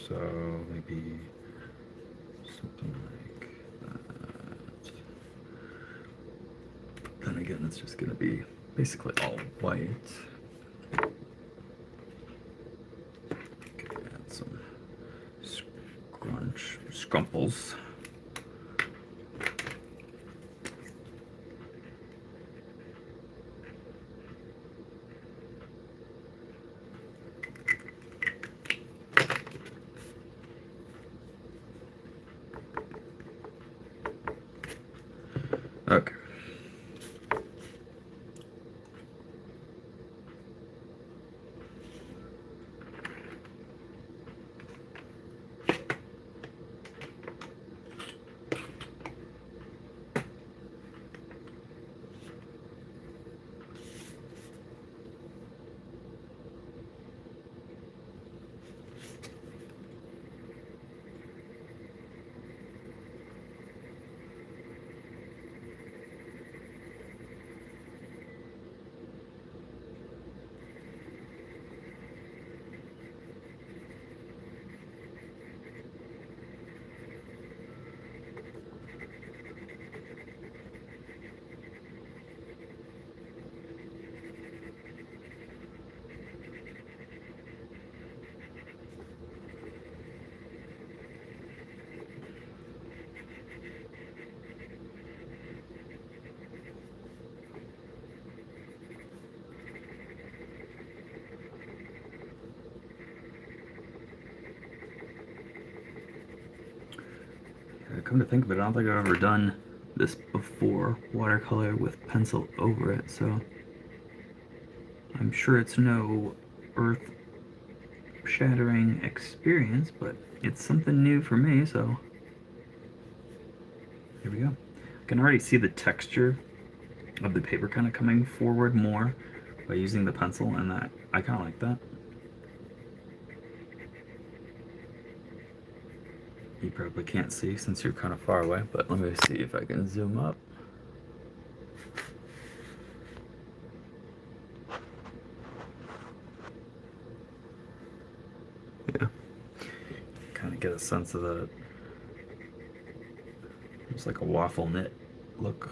So maybe something like that. Then again, it's just going to be basically all white. Okay, add some scrumples. Okay. Come to think of it, I don't think I've ever done this before, watercolor with pencil over it, so I'm sure it's no earth-shattering experience, but it's something new for me, so here we go. I can already see the texture of the paper kind of coming forward more by using the pencil, and that I kind of like that. You probably can't see since you're kind of far away, but let me see if I can zoom up. Yeah, kind of get a sense of that. It's like a waffle knit look.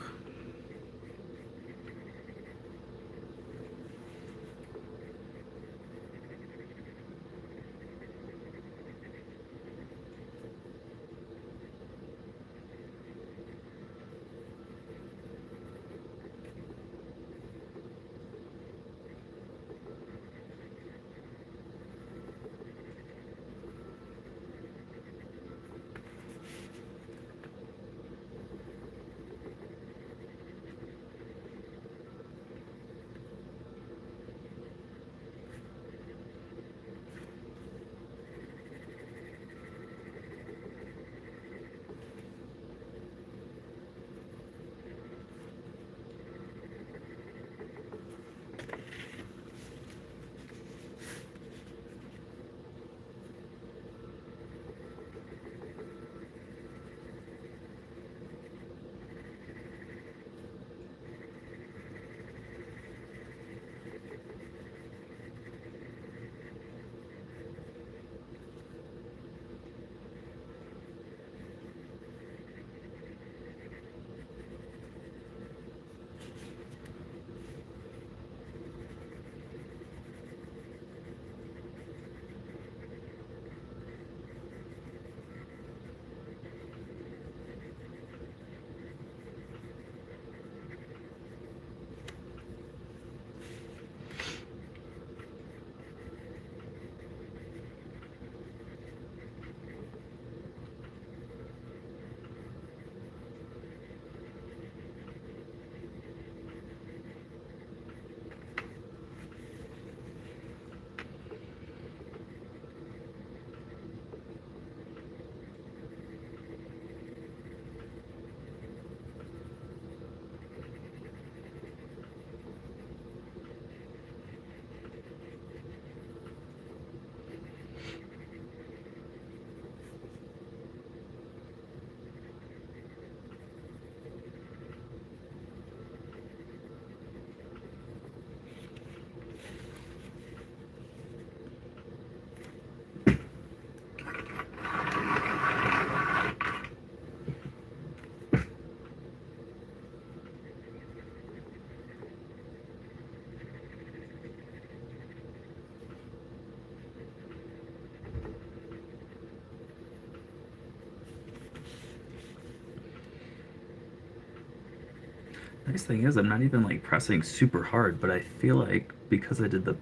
Nice thing is I'm not even like pressing super hard, but I feel like because I did the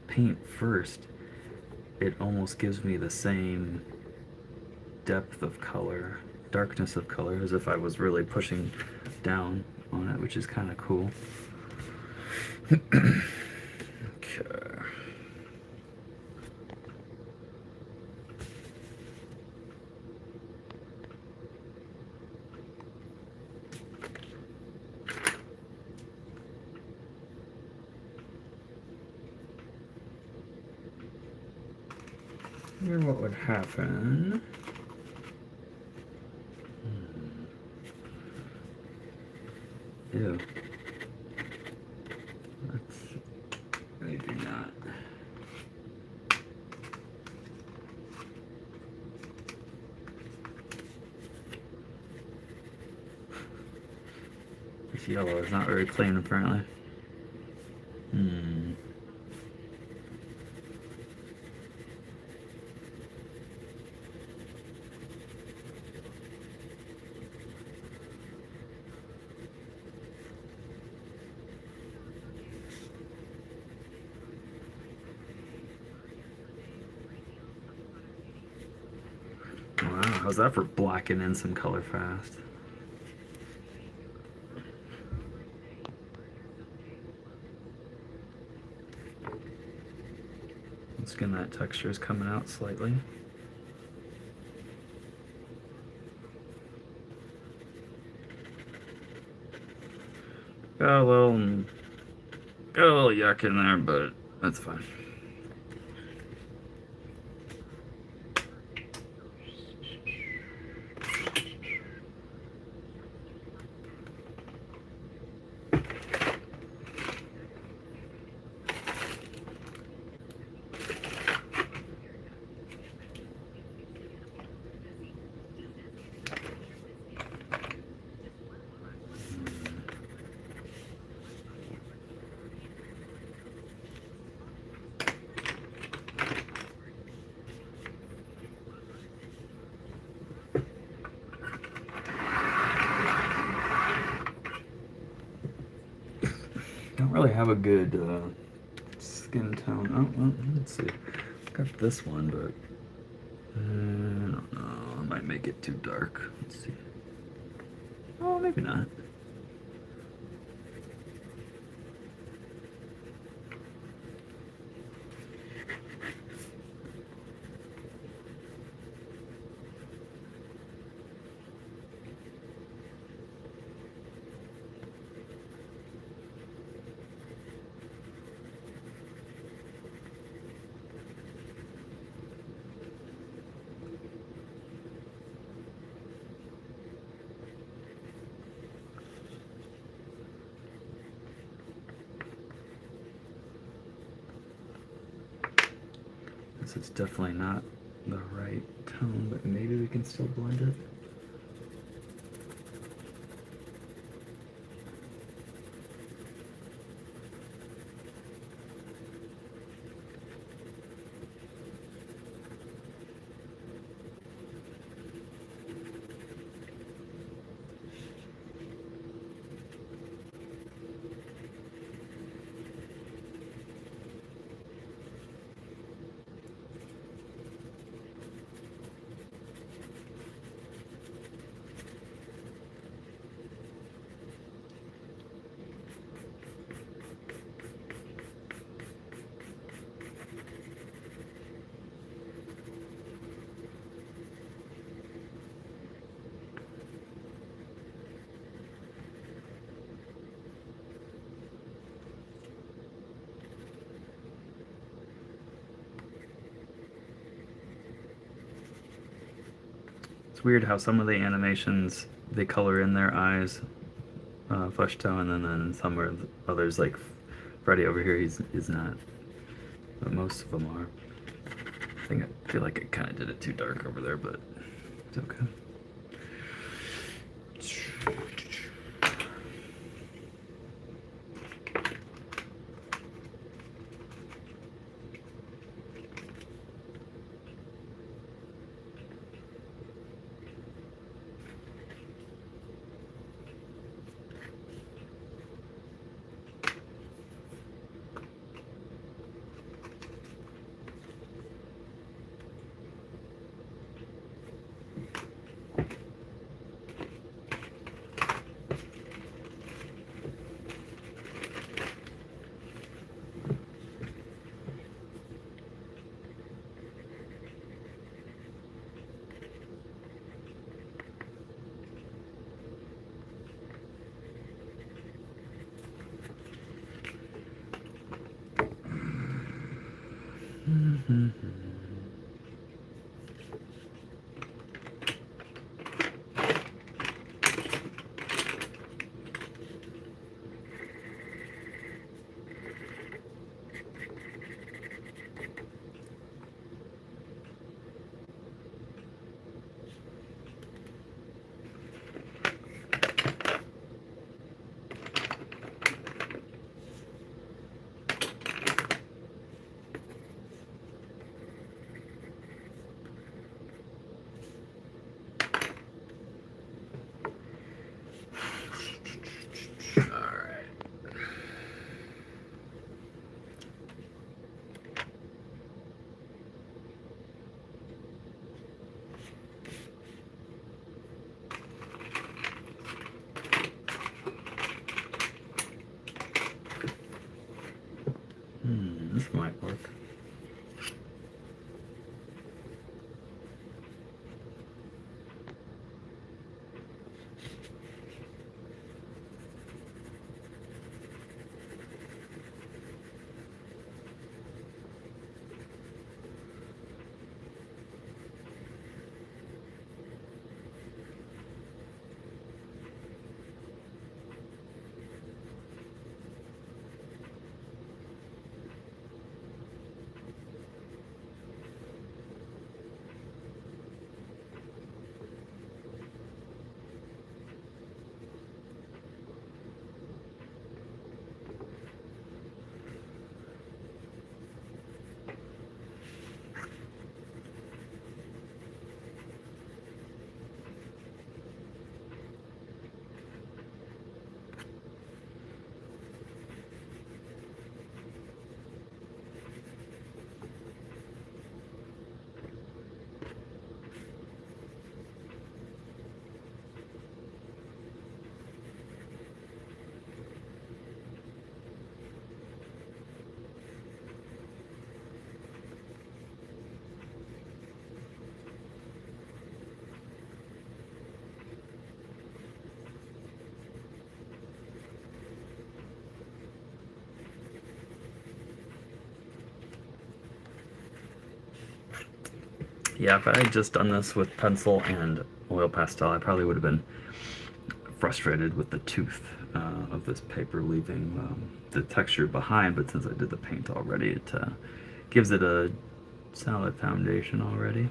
paint first, it almost gives me the same depth of color, darkness of color, as if I was really pushing down on it, which is kind of cool. Okay. Here, what would happen? Ew. Let's maybe not. This yellow is not very clean, apparently. Wow, how's that for blacking in some color fast? Skin, that texture is coming out slightly. Got a little yuck in there, but that's fine. Don't really have a good skin tone. Oh, well, let's see. Got this one, but I don't know. I might make it too dark. Let's see. Oh, maybe not. This is definitely not the right tone, but maybe we can still blend it. It's weird how some of the animations, they color in their eyes flesh tone, and then some are others, like Freddy over here, he's not, but most of them are. I feel like I kind of did it too dark over there, but it's okay. Yeah, if I had just done this with pencil and oil pastel, I probably would have been frustrated with the tooth of this paper leaving the texture behind, but since I did the paint already, it gives it a solid foundation already.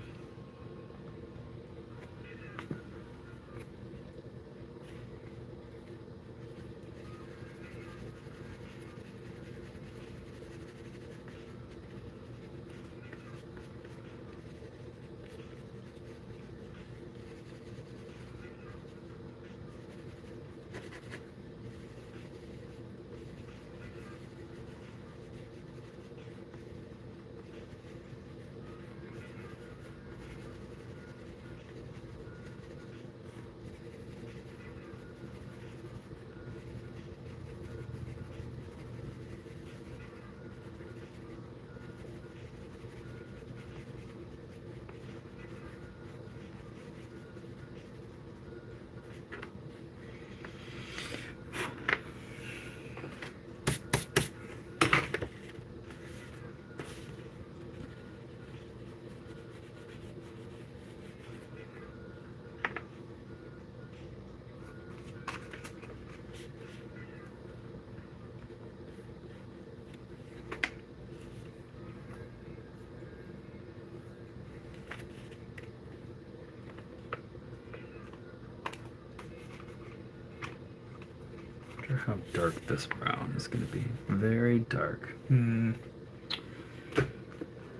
How dark this brown is going to be. Very dark.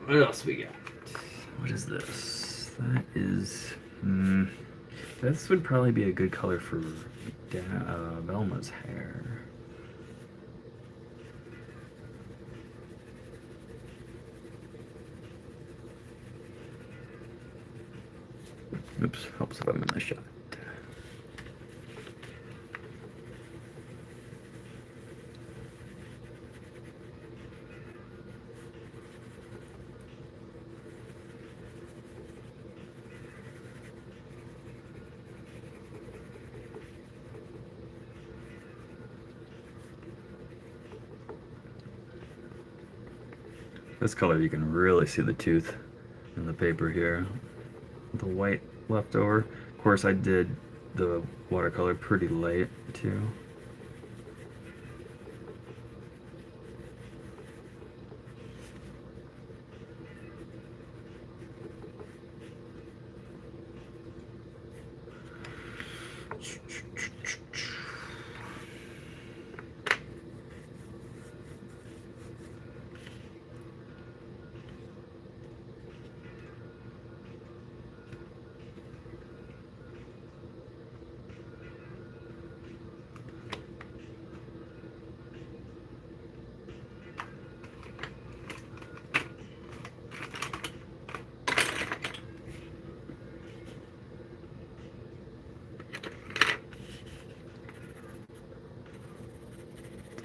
What else we got? What is this? That is... this would probably be a good color for Velma's hair. Oops, helps if I'm in the shot. This color, you can really see the tooth in the paper here. The white left over. Of course, I did the watercolor pretty light too.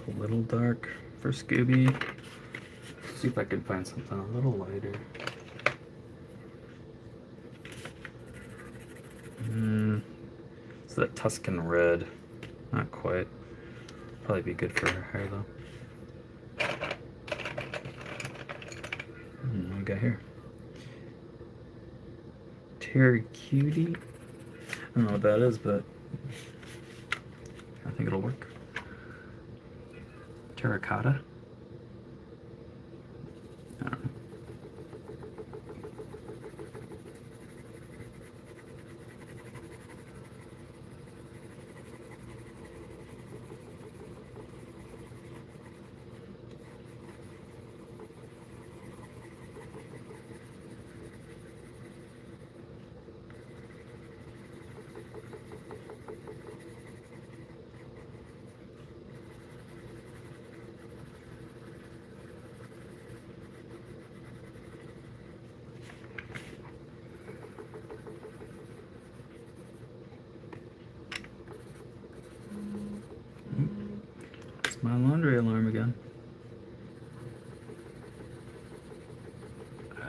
A little dark for Scooby. See if I can find something a little lighter. It's that Tuscan red. Not quite. Probably be good for her hair though. What we got here? Terry Cutie. I don't know what that is, but I think it'll work. Terracotta. I don't know. It's my laundry alarm again.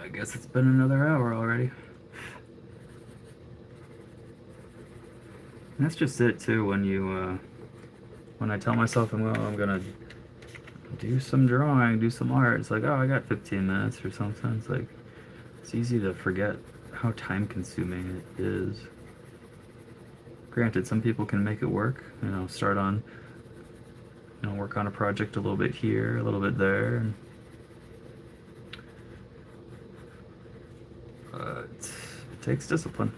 I guess it's been another hour already. And that's just it too. When I tell myself I'm gonna do some drawing, do some art, it's like, oh, I got 15 minutes or something. It's like, it's easy to forget how time consuming it is. Granted, some people can make it work, you know, start on, you know, work on a project a little bit here, a little bit there, and, but it takes discipline.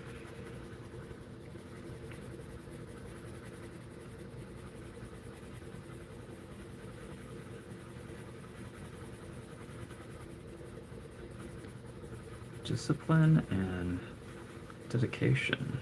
Discipline and dedication.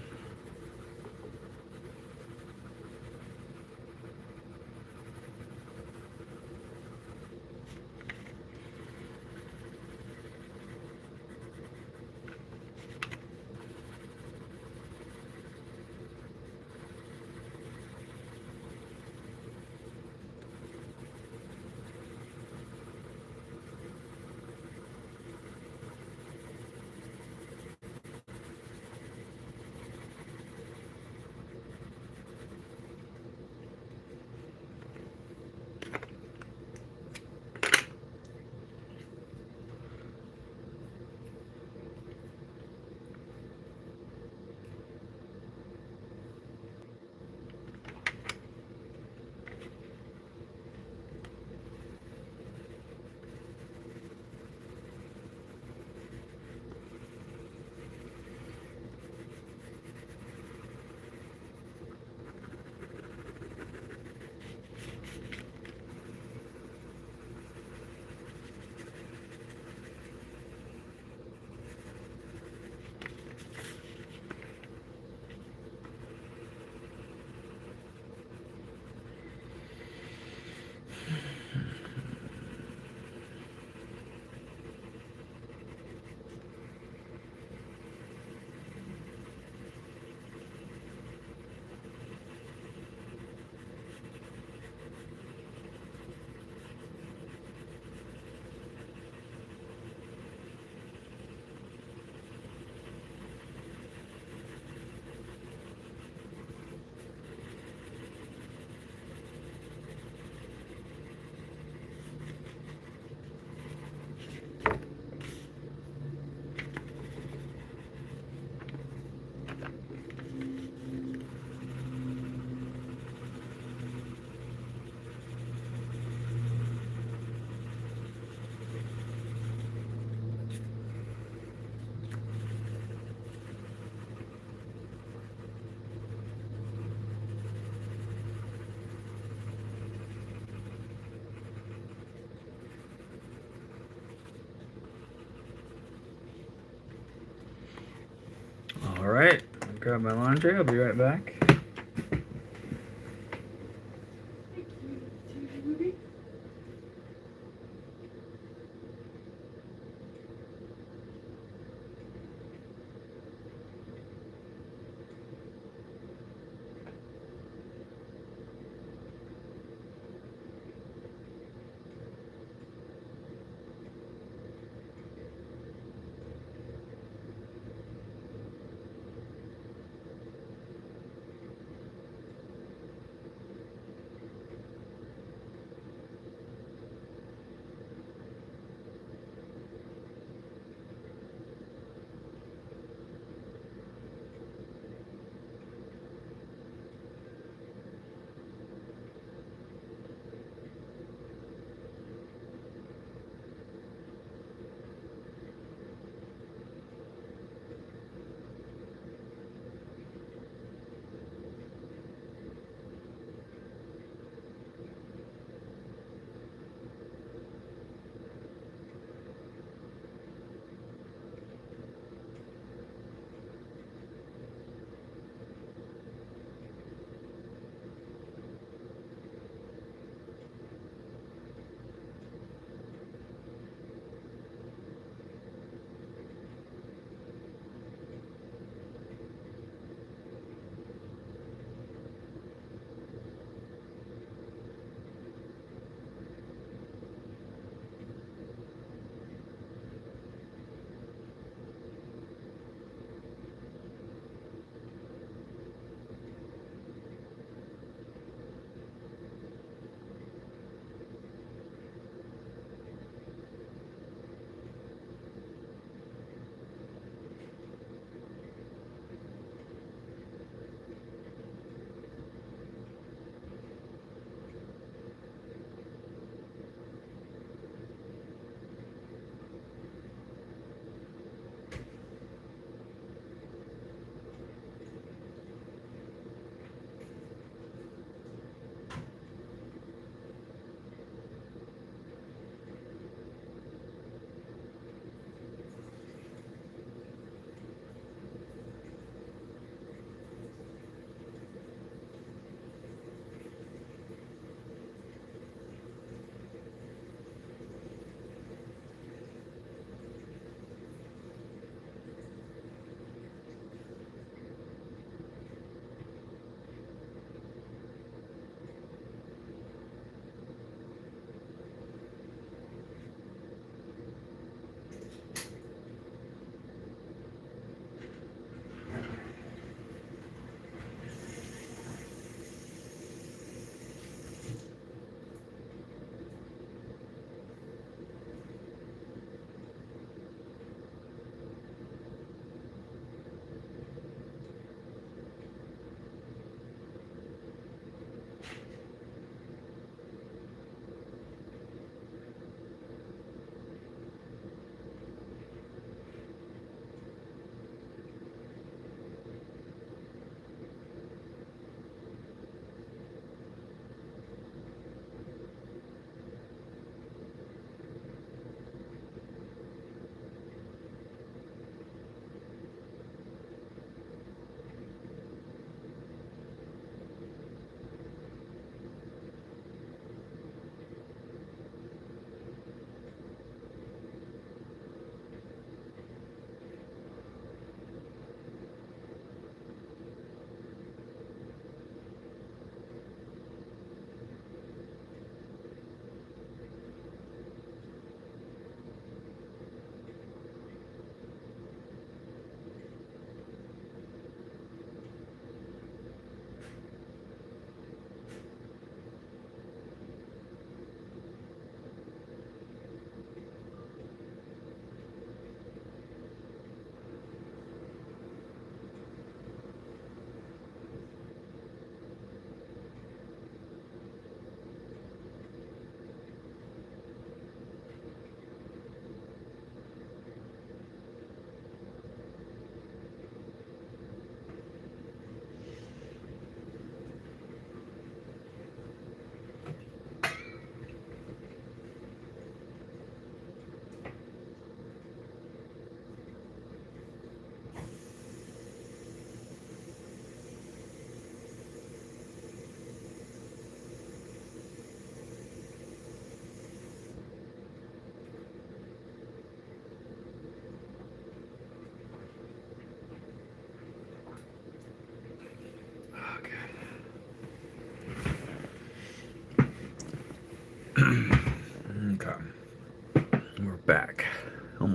All right, grab my laundry. I'll be right back.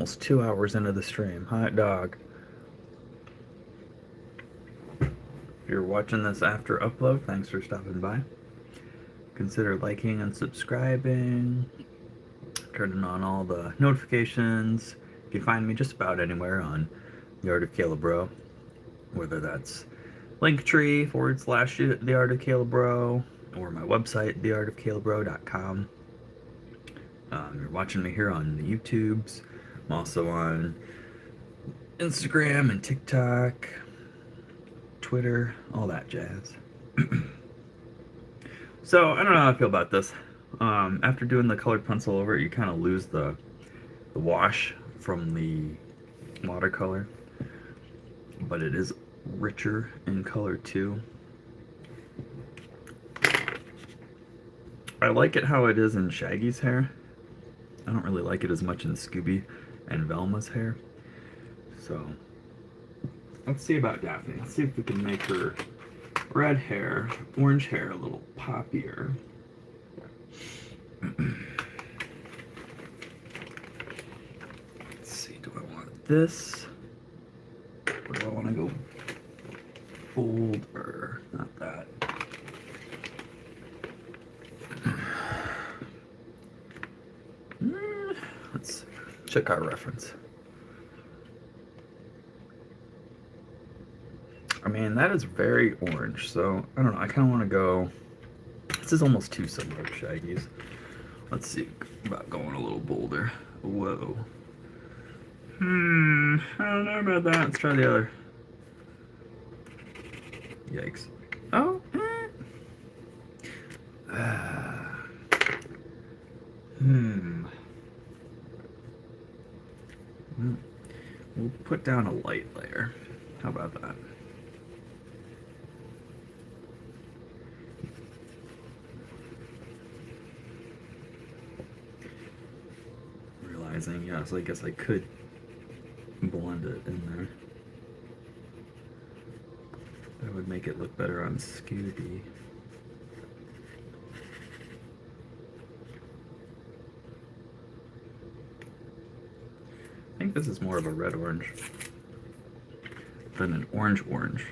almost 2 hours into the stream. Hot dog. If you're watching this after upload, thanks for stopping by. Consider liking and subscribing, turning on all the notifications. You can find me just about anywhere on The Art of Caleb Bro, whether that's linktree / The Art of Caleb Bro, or my website, theartofcalebro.com. You're watching me here on the YouTubes. I'm also on Instagram and TikTok, Twitter, all that jazz. So, I don't know how I feel about this. After doing the colored pencil over it, you kind of lose the wash from the watercolor, but it is richer in color too. I like it how it is in Shaggy's hair. I don't really like it as much in Scooby and Velma's hair. So, let's see about Daphne. Let's see if we can make her red hair, orange hair a little poppier. Let's see, do I want this? Or do I want to go bolder? Not that. Let's check our reference. I mean, that is very orange, so I don't know. I kind of want to go. This is almost too similar to Shaggy's. Let's see about going a little bolder. Whoa. I don't know about that. Let's try the other. Yikes. Oh. We'll put down a light layer. How about that? Realizing, yeah, so I guess I could blend it in there. That would make it look better on Scooby. I think this is more of a red-orange than an orange-orange.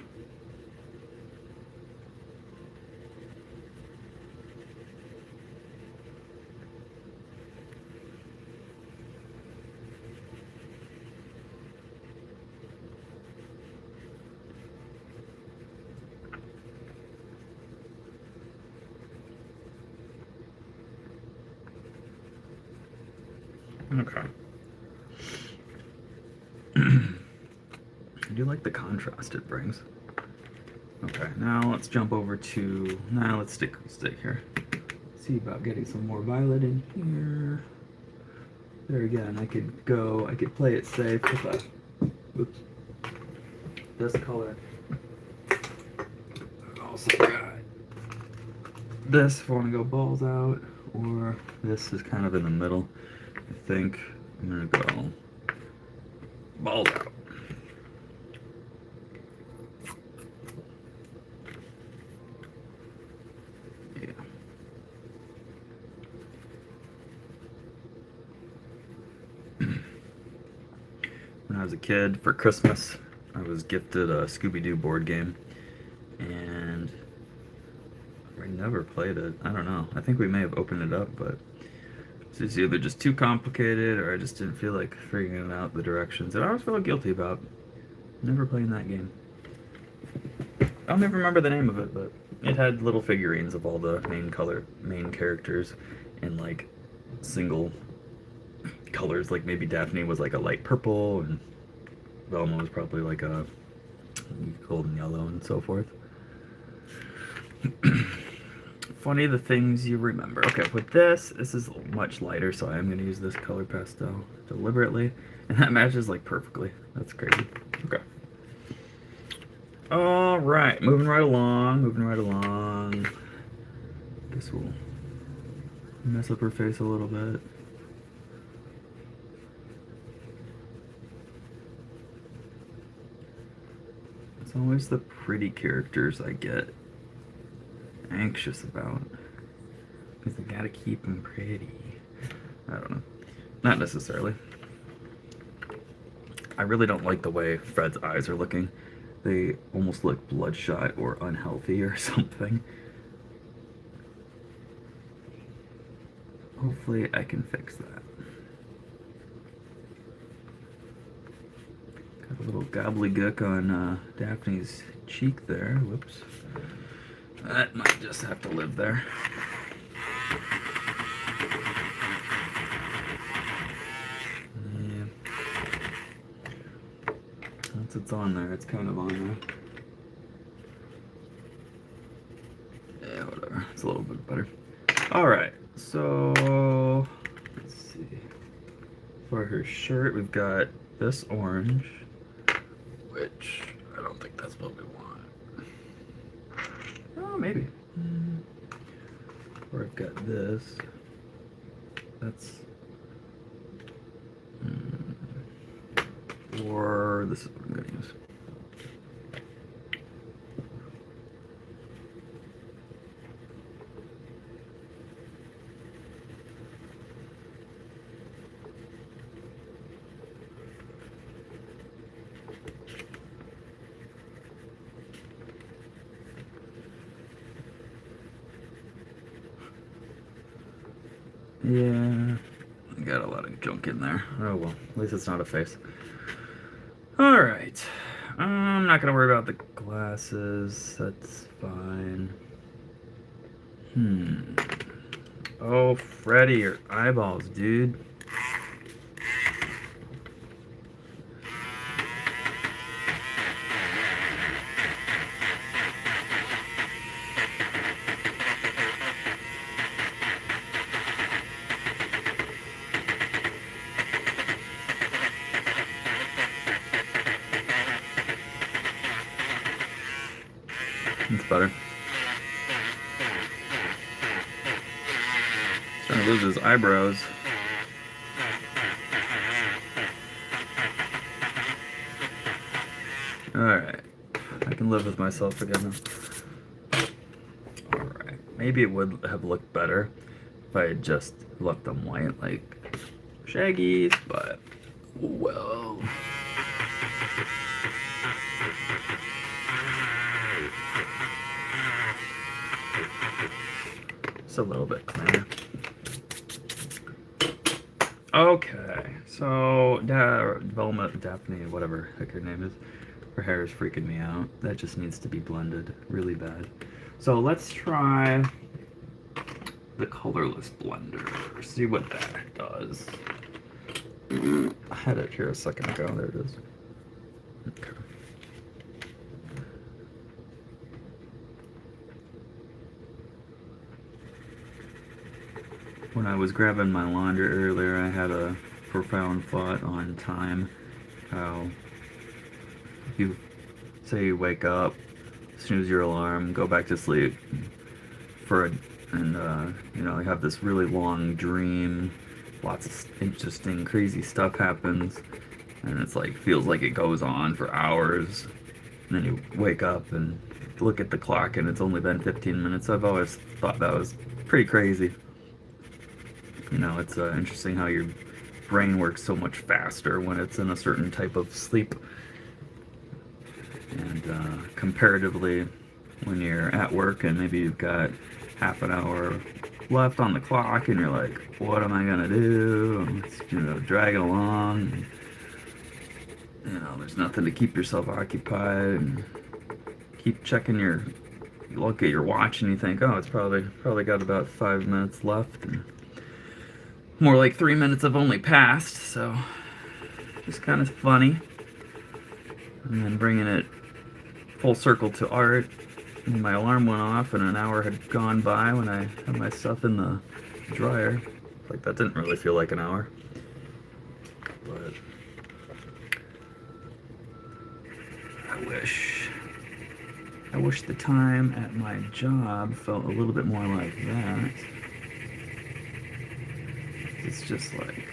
Okay. I do like the contrast it brings. Okay, now let's jump over to, let's stick here. See about getting some more violet in here. There again, I could play it safe with this color. I've also got this if I want to go balls out, or this is kind of in the middle. I think I'm gonna go balls out. Yeah. When I was a kid, for Christmas, I was gifted a Scooby-Doo board game, and I never played it. I don't know. I think we may have opened it up, but it's either just too complicated or I just didn't feel like figuring out the directions. And I always felt guilty about never playing that game. I don't even remember the name of it, but it had little figurines of all the main characters in like single colors. Like maybe Daphne was like a light purple and Velma was probably like a golden yellow and so forth. Funny the things you remember. Okay, with this is much lighter, so I'm going to use this color pastel deliberately, and that matches like perfectly. That's crazy. Okay. All right, moving right along. This will mess up her face a little bit. It's always the pretty characters I get anxious about, because I gotta keep them pretty. I don't know. Not necessarily. I really don't like the way Fred's eyes are looking. They almost look bloodshot or unhealthy or something. Hopefully I can fix that. Got a little gobbledygook on Daphne's cheek there. Whoops. That might just have to live there. Yeah. Once it's on there, it's kind of on there. Yeah, whatever. It's a little bit better. Alright, so let's see. For her shirt, we've got this orange, which I don't think that's what we want. Oh, maybe. Or I've got this. That's. Or this is what I'm going to use. Yeah, I got a lot of junk in there. Oh well, at least it's not a face. Alright, I'm not gonna worry about the glasses, that's fine. Oh, Freddy, your eyeballs, dude. It's better. He's trying to lose his eyebrows. Alright. I can live with myself again now. Alright. Maybe it would have looked better if I had just left them white like Shaggy's, but well. Just a little bit cleaner. Okay, so Velma, Daphne, whatever heck her name is, her hair is freaking me out. That just needs to be blended really bad. So let's try the colorless blender. See what that does. I had it here a second ago. There it is. Okay. When I was grabbing my laundry earlier, I had a profound thought on time. How if you say you wake up, snooze your alarm, go back to sleep you know, you have this really long dream, lots of interesting, crazy stuff happens, and it's like feels like it goes on for hours. And then you wake up and look at the clock, and it's only been 15 minutes. I've always thought that was pretty crazy. You know, it's interesting how your brain works so much faster when it's in a certain type of sleep. And comparatively, when you're at work and maybe you've got half an hour left on the clock and you're like, what am I going to do? And it's, you know, dragging along. And, you know, there's nothing to keep yourself occupied. And keep checking you look at your watch and you think, oh, it's probably got about 5 minutes left. And more like 3 minutes have only passed, so just kind of funny. And then bringing it full circle to art, and my alarm went off and an hour had gone by when I had my stuff in the dryer. Like, that didn't really feel like an hour. But I wish the time at my job felt a little bit more like that. It's just like,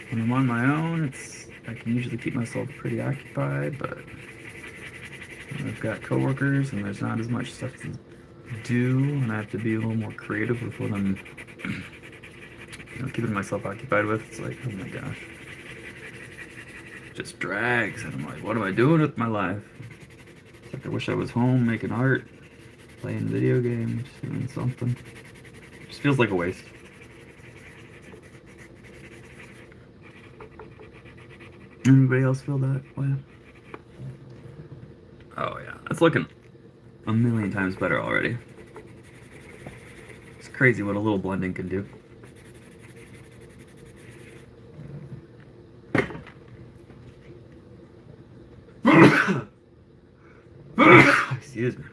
when I'm on my own, I can usually keep myself pretty occupied, but when I've got coworkers and there's not as much stuff to do, and I have to be a little more creative with what I'm keeping myself occupied with. It's like, oh my gosh. just drags, and I'm like, what am I doing with my life? It's like I wish I was home making art, playing video games, doing something. Just feels like a waste. Anybody else feel that way? Oh yeah, it's looking a million times better already. It's crazy what a little blending can do. Excuse me.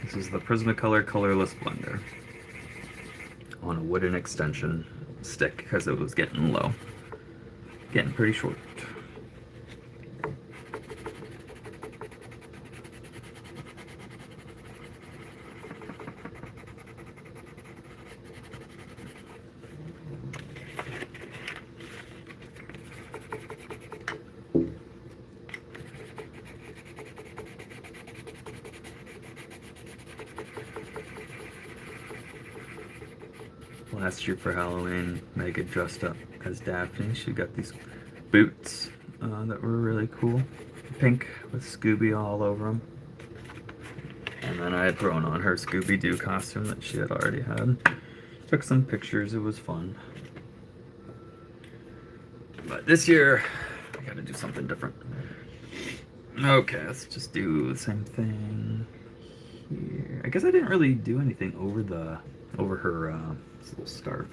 This is the Prismacolor colorless blender on a wooden extension stick because it was getting low, getting pretty short. Last year for Halloween, Megan dressed up as Daphne. She got these boots that were really cool, pink with Scooby all over them. And then I had thrown on her Scooby-Doo costume that she had already had. Took some pictures, it was fun. But this year, I gotta do something different. Okay, let's just do the same thing here. I guess I didn't really do anything over her this little scarf.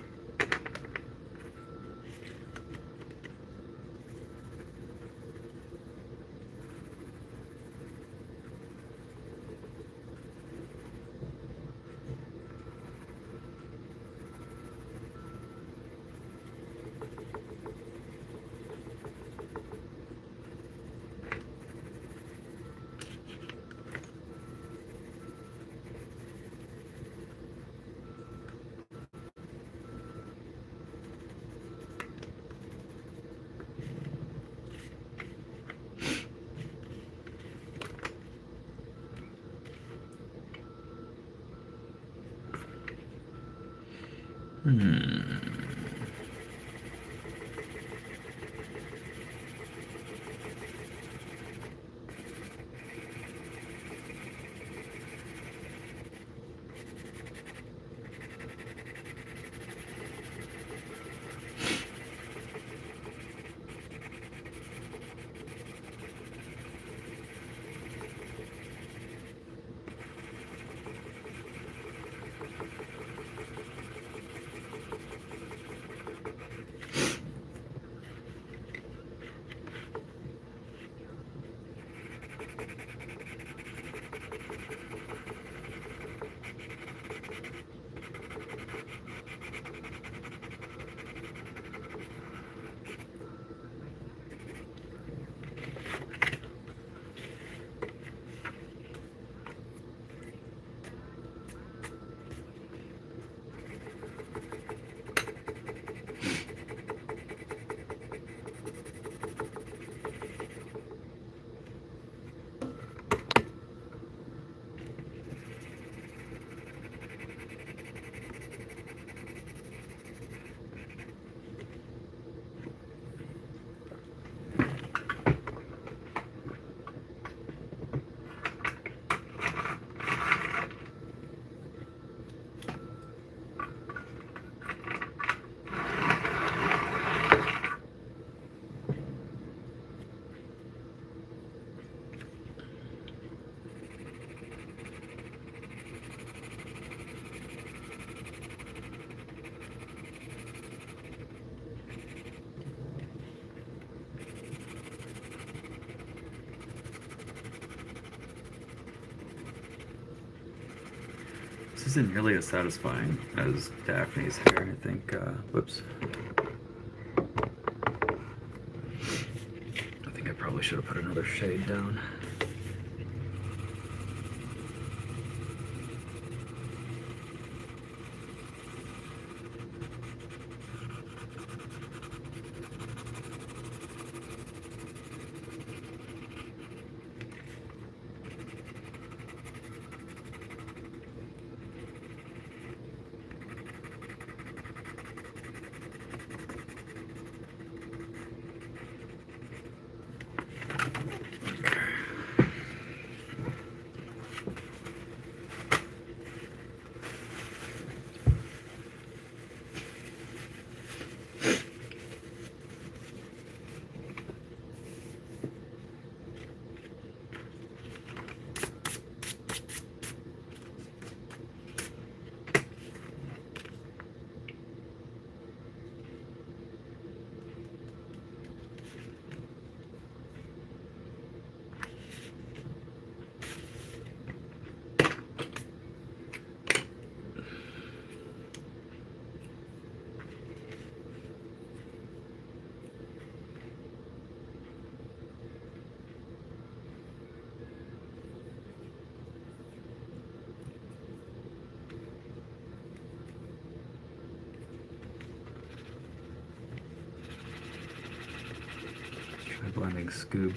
This isn't nearly as satisfying as Daphne's hair, I think. Whoops. I think I probably should have put another shade down. blending Scoob.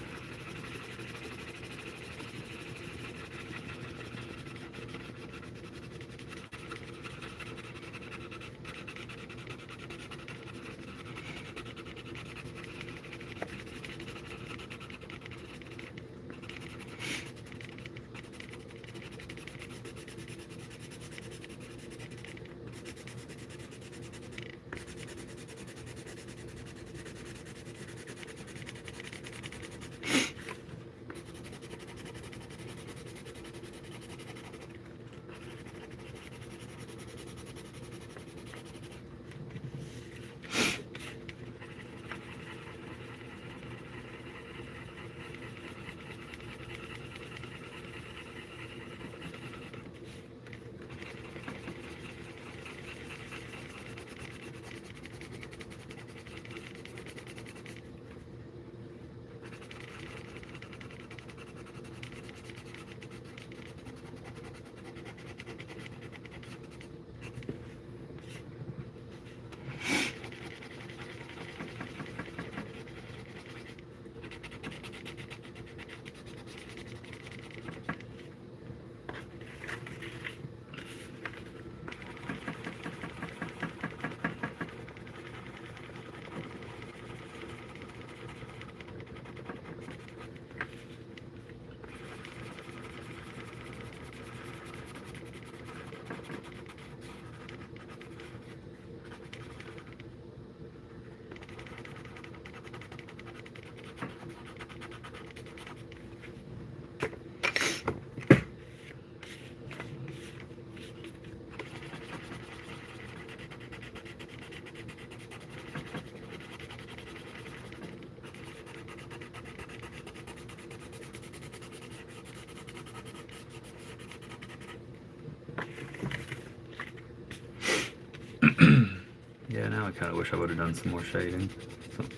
Yeah, now I kind of wish I would have done some more shading,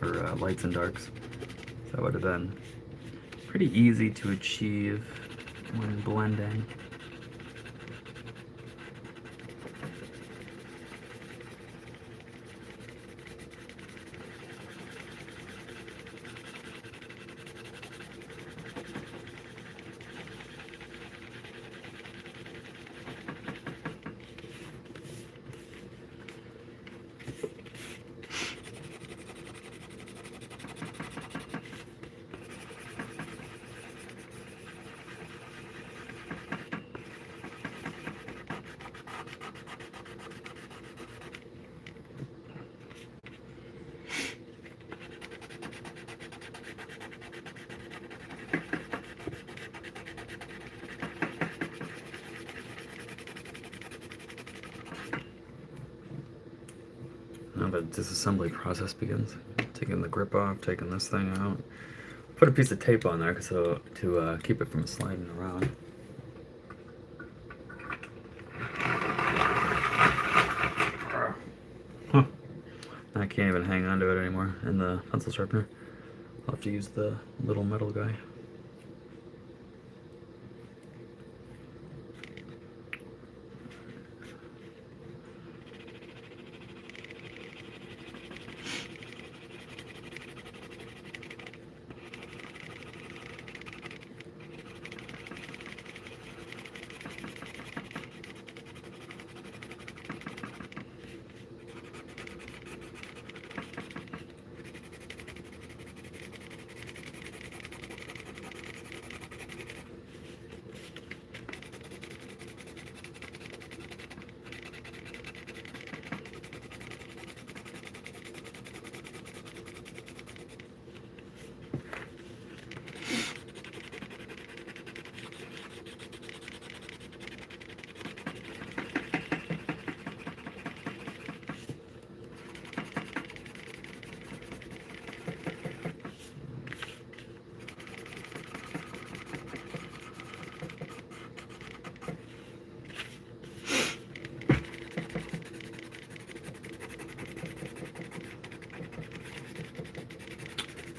or lights and darks. That would have been pretty easy to achieve when blending. Now the disassembly process begins. Taking the grip off, taking this thing out. Put a piece of tape on there so to keep it from sliding around. Huh. I can't even hang on to it anymore in the pencil sharpener. I'll have to use the little metal guy.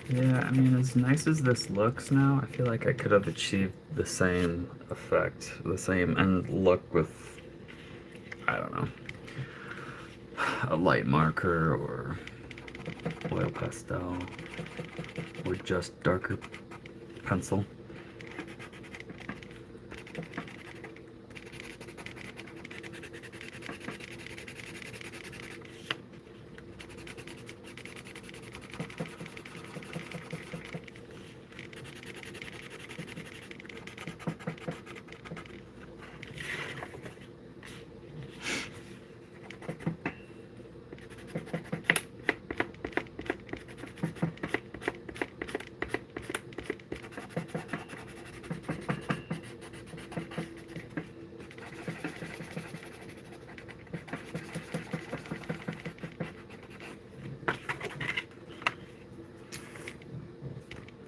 Yeah, I mean, as nice as this looks now, I feel like I could have achieved the same effect, the same end look with, I don't know, a light marker or oil pastel or just darker pencil.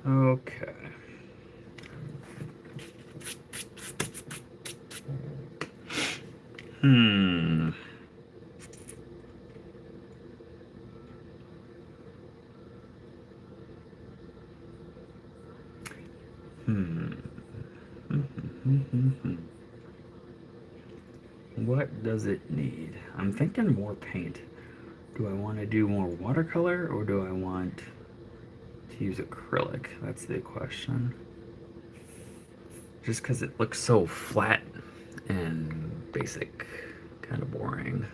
Okay. Hmm. Hmm. What does it need? I'm thinking more paint. Do I want to do more watercolor or do I want to use acrylic? That's the question. Just because it looks so flat and basic, kind of boring.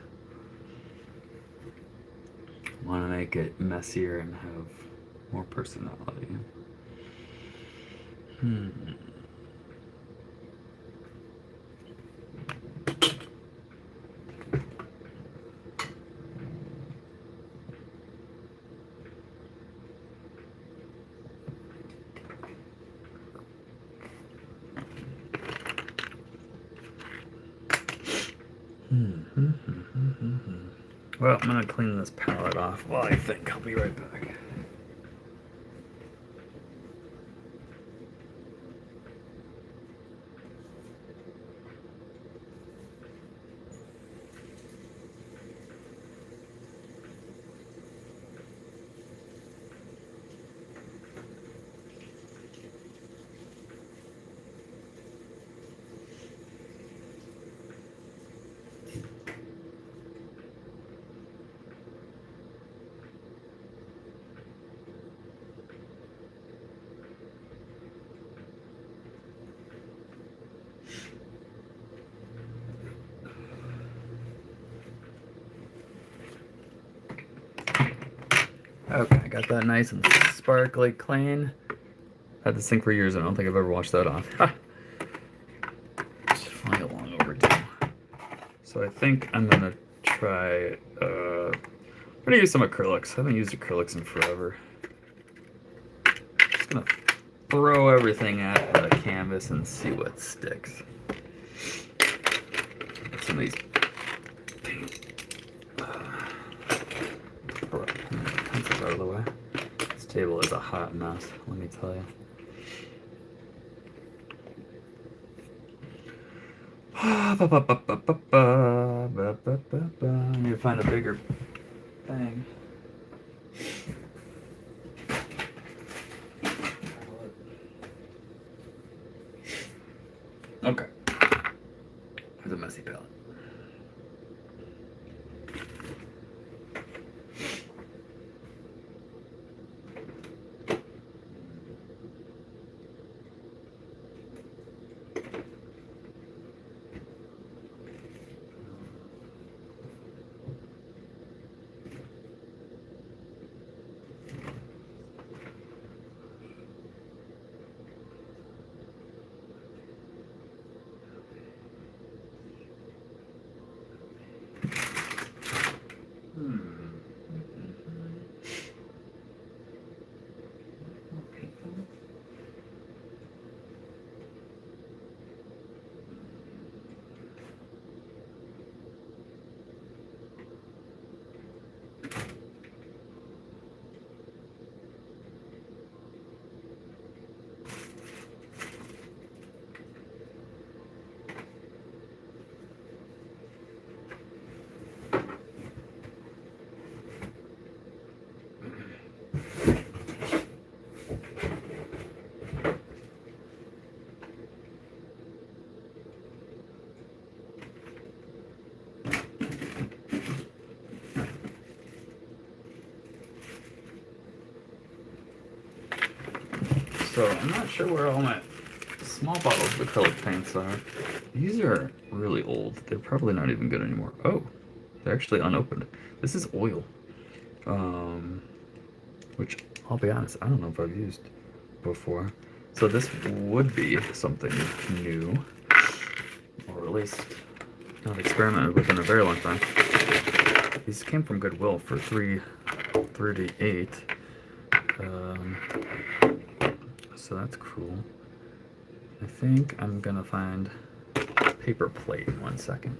Want to make it messier and have more personality. Hmm. Well, I'm gonna clean this palette off while I think. I'll be right back. Okay, I got that nice and sparkly clean. Had this thing for years and I don't think I've ever washed that off. Ha! It's finally long overdue. So I think I'm gonna try, I'm gonna use some acrylics. I haven't used acrylics in forever. Just gonna throw everything at the canvas and see what sticks. Get some of these pencils out of the way. This table is a hot mess, let me tell you. I need to find a bigger thing. Okay. There's a messy palette. So I'm not sure where all my small bottles of acrylic paints are. These are really old. They're probably not even good anymore. Oh, they're actually unopened. This is oil. Which, I'll be honest, I don't know if I've used before. So this would be something new. Or at least not experimented with in a very long time. These came from Goodwill for $3.38. So that's cool. I think I'm gonna find paper plate in 1 second.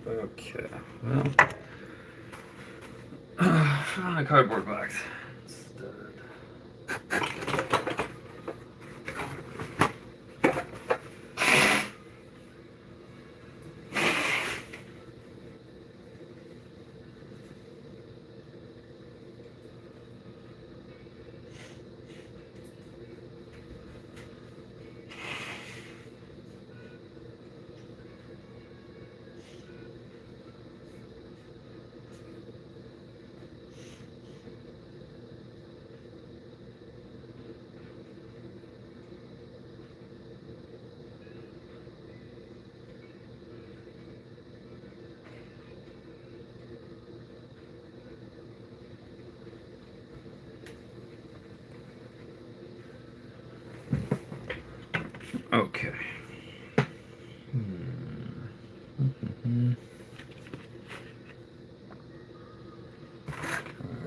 Okay, well, found a cardboard box instead. Okay.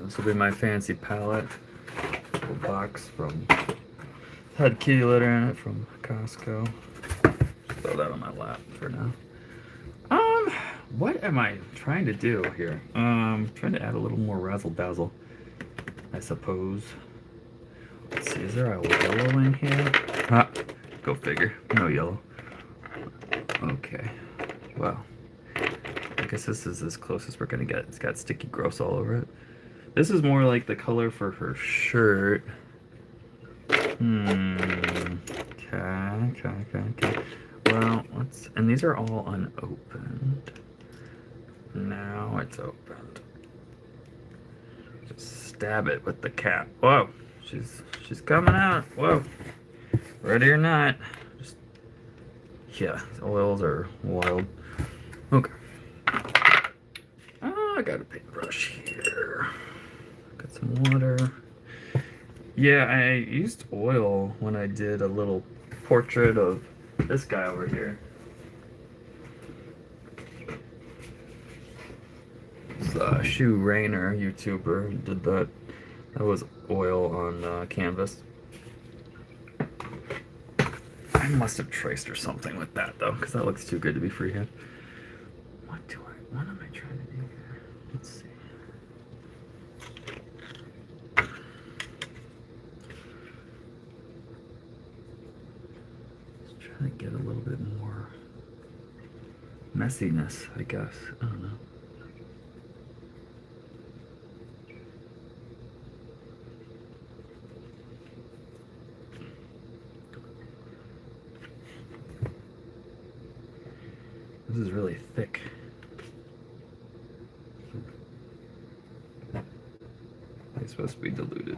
This will be my fancy palette. Little box from had kitty litter in it from Costco. Just throw that on my lap for now. What am I trying to do here? Trying to add a little more razzle dazzle, I suppose. Let's see, is there a yellow in here? Ah, go figure. No yellow. Okay. Well, I guess this is as close as we're gonna get. It's got sticky gross all over it. This is more like the color for her shirt. Okay. Well, and these are all unopened. Now it's opened. Just stab it with the cap. Whoa, she's coming out. Whoa, ready or not. Yeah, oils are wild. Okay. I got a paintbrush here. Got some water. Yeah, I used oil when I did a little portrait of this guy over here. It's Shoe Rainer, YouTuber, did that. That was oil on canvas. I must have traced or something with that though, because that looks too good to be freehand. What am I trying to do here? Let's see. Just trying to get a little bit more messiness, I guess. I don't know. This is really thick. It's supposed to be diluted.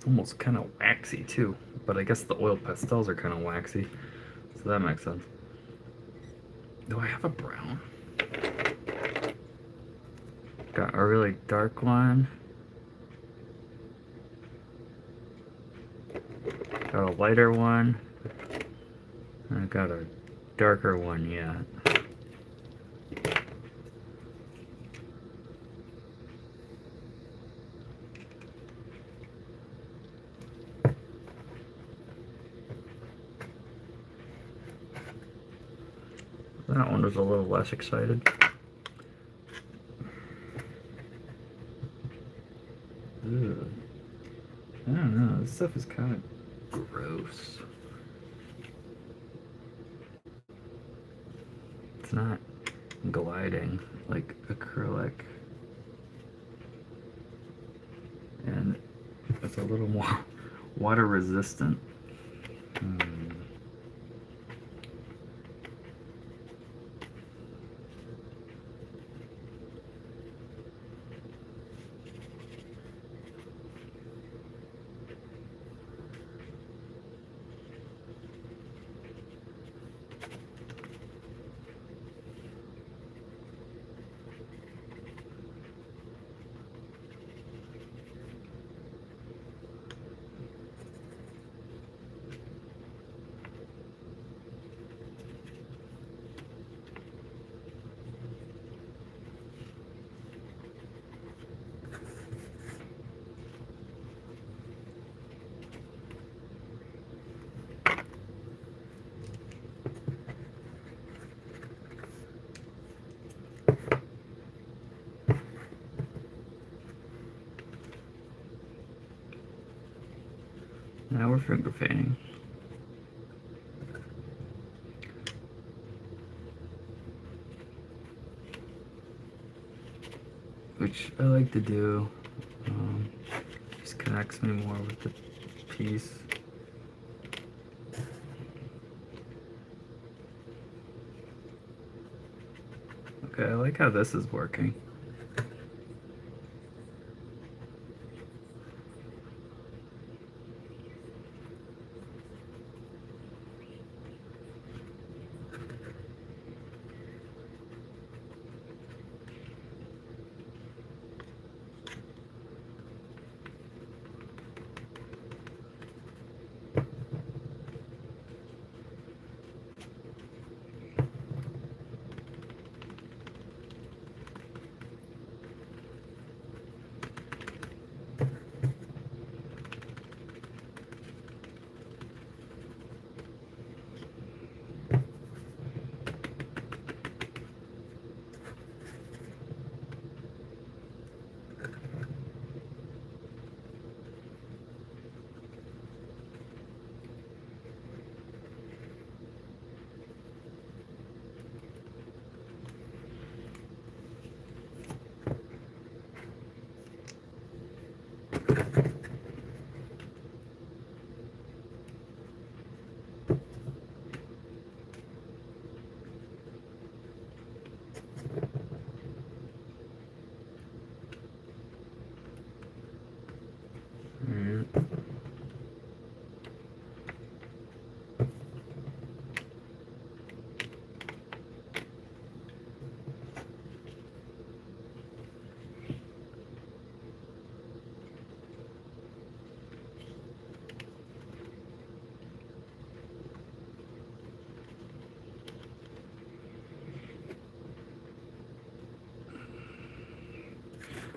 almost kind of waxy too, but I guess the oil pastels are kind of waxy, so that makes sense. Do I have a brown? Got a really dark one. Got a lighter one. And I got a darker one yet. That one was a little less excited. Ugh. I don't know, this stuff is kind of gross. It's not gliding like acrylic. And it's a little more water resistant. Now we're finger painting. Which I like to do. Just connects me more with the piece. Okay, I like how this is working.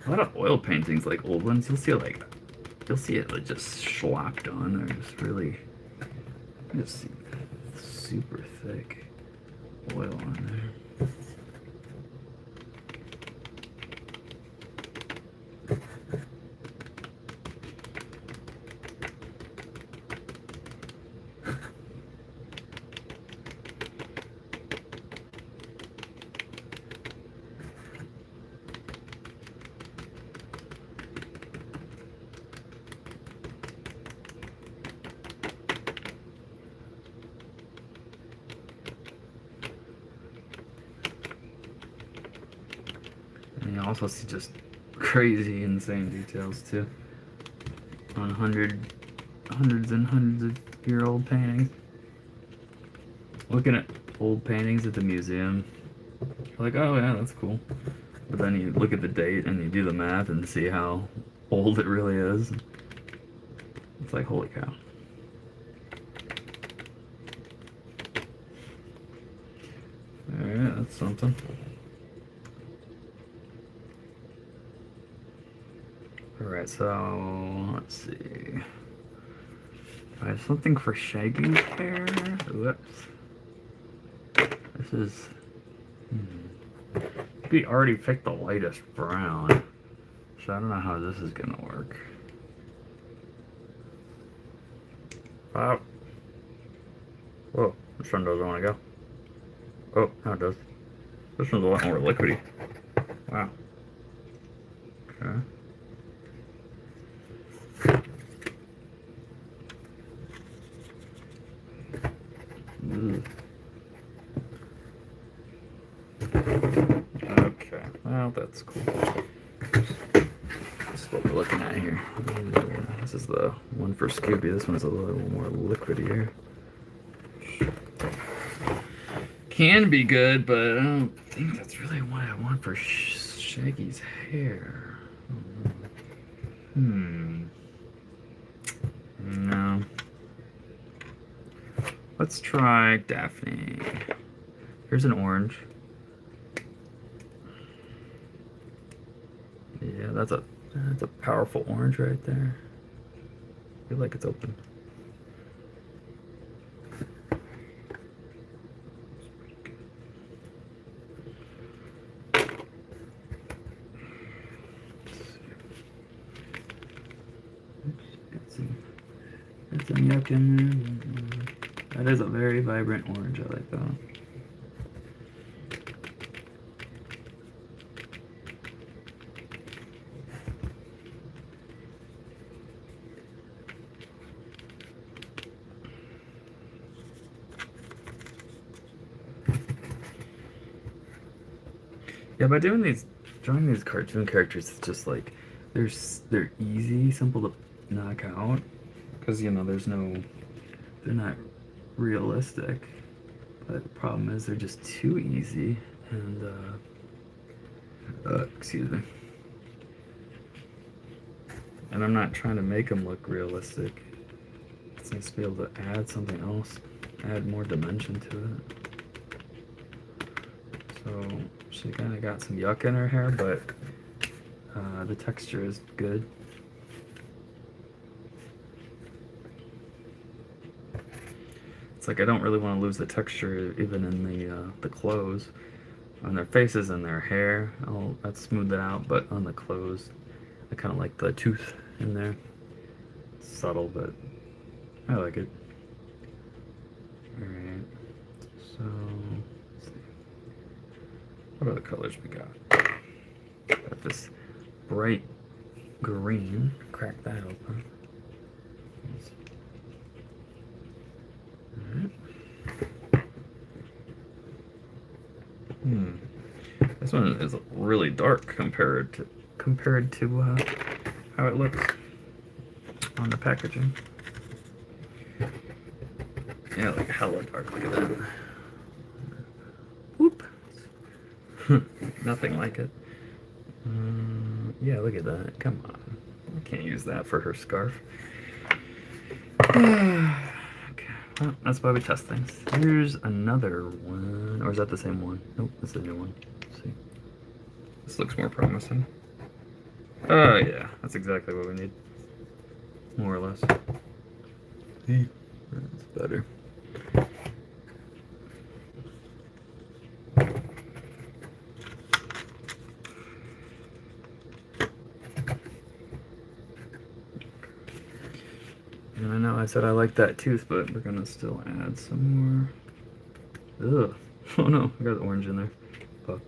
A lot of oil paintings, like old ones, you'll see it like just slopped on. They're just really, just see super thick oil on there. And you also see just crazy, insane details too. on hundreds and hundreds of year old paintings. Looking at old paintings at the museum, like, oh yeah, that's cool. But then you look at the date and you do the math and see how old it really is. It's like, holy cow. Alright, that's something. Alright, so let's see. I have something for Shaggy's hair. Whoops. This is. We already picked the lightest brown, so I don't know how this is gonna work. Wow. Whoa, this one doesn't want to go. Oh, now it does. This one's a lot more liquidy. Wow. Okay. Okay, well, that's cool. That's what we're looking at here. This is the one for Scooby. This one's a little more liquidier. Can be good, but I don't think that's really what I want for Shaggy's hair. No. Let's try Daphne. Here's an orange. Yeah, that's a powerful orange right there. I feel like it's open. Got some yuck in there. That is a very vibrant orange. I like that. Yeah, by drawing these cartoon characters, it's just like they're easy, simple to knock out, because you know they're not realistic. But the problem is they're just too easy, and excuse me. And I'm not trying to make them look realistic. It's nice to be able to add something else, add more dimension to it. So she kind of got some yuck in her hair, but the texture is good. It's like I don't really want to lose the texture even in the clothes. On their faces and their hair, I'll smooth it out, but on the clothes, I kind of like the tooth in there. It's subtle, but I like it. Alright, so let's see. What other colors we got? Got this bright green. Crack that open. This one is really dark compared to how it looks on the packaging. Yeah, like hella dark. Look at that. Whoop. Nothing like it. Yeah, look at that. Come on. I can't use that for her scarf. Okay. Well, that's why we test things. Here's another one. Or is that the same one? Nope, that's a new one. Let's see. This looks more promising. Oh, yeah. That's exactly what we need. More or less. That's better. And I know I said I like that tooth, but we're gonna still add some more. Ugh. Oh no, I got the orange in there. Fuck.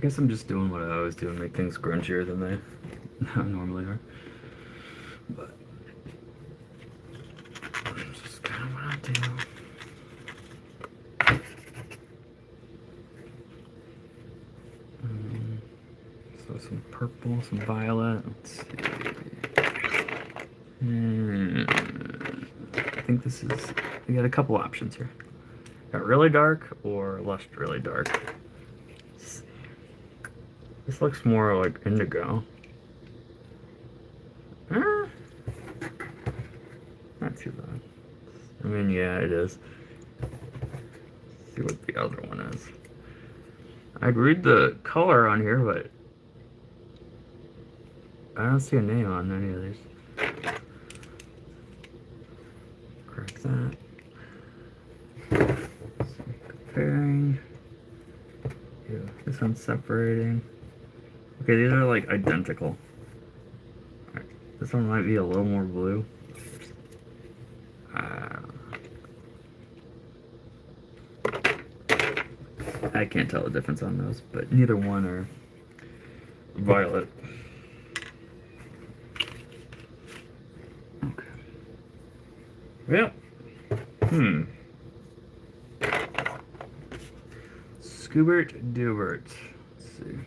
guess I'm just doing what I always do and make things grungier than they normally are. But that's just kind of what I do. So some purple, some violet. Let's see. I think this is. We got a couple options here. Got really dark or less really dark. Let's see. This looks more like indigo. Not too bad. I mean, yeah, it is. Let's see what the other one is. I'd read the color on here, but I don't see a name on any of these. Crack that. Comparing. Yeah, this one's separating. Okay, these are like identical. Alright, this one might be a little more blue. I can't tell the difference on those, but neither one are violet. Okay. Well, Scoobert Doobert. Let's see.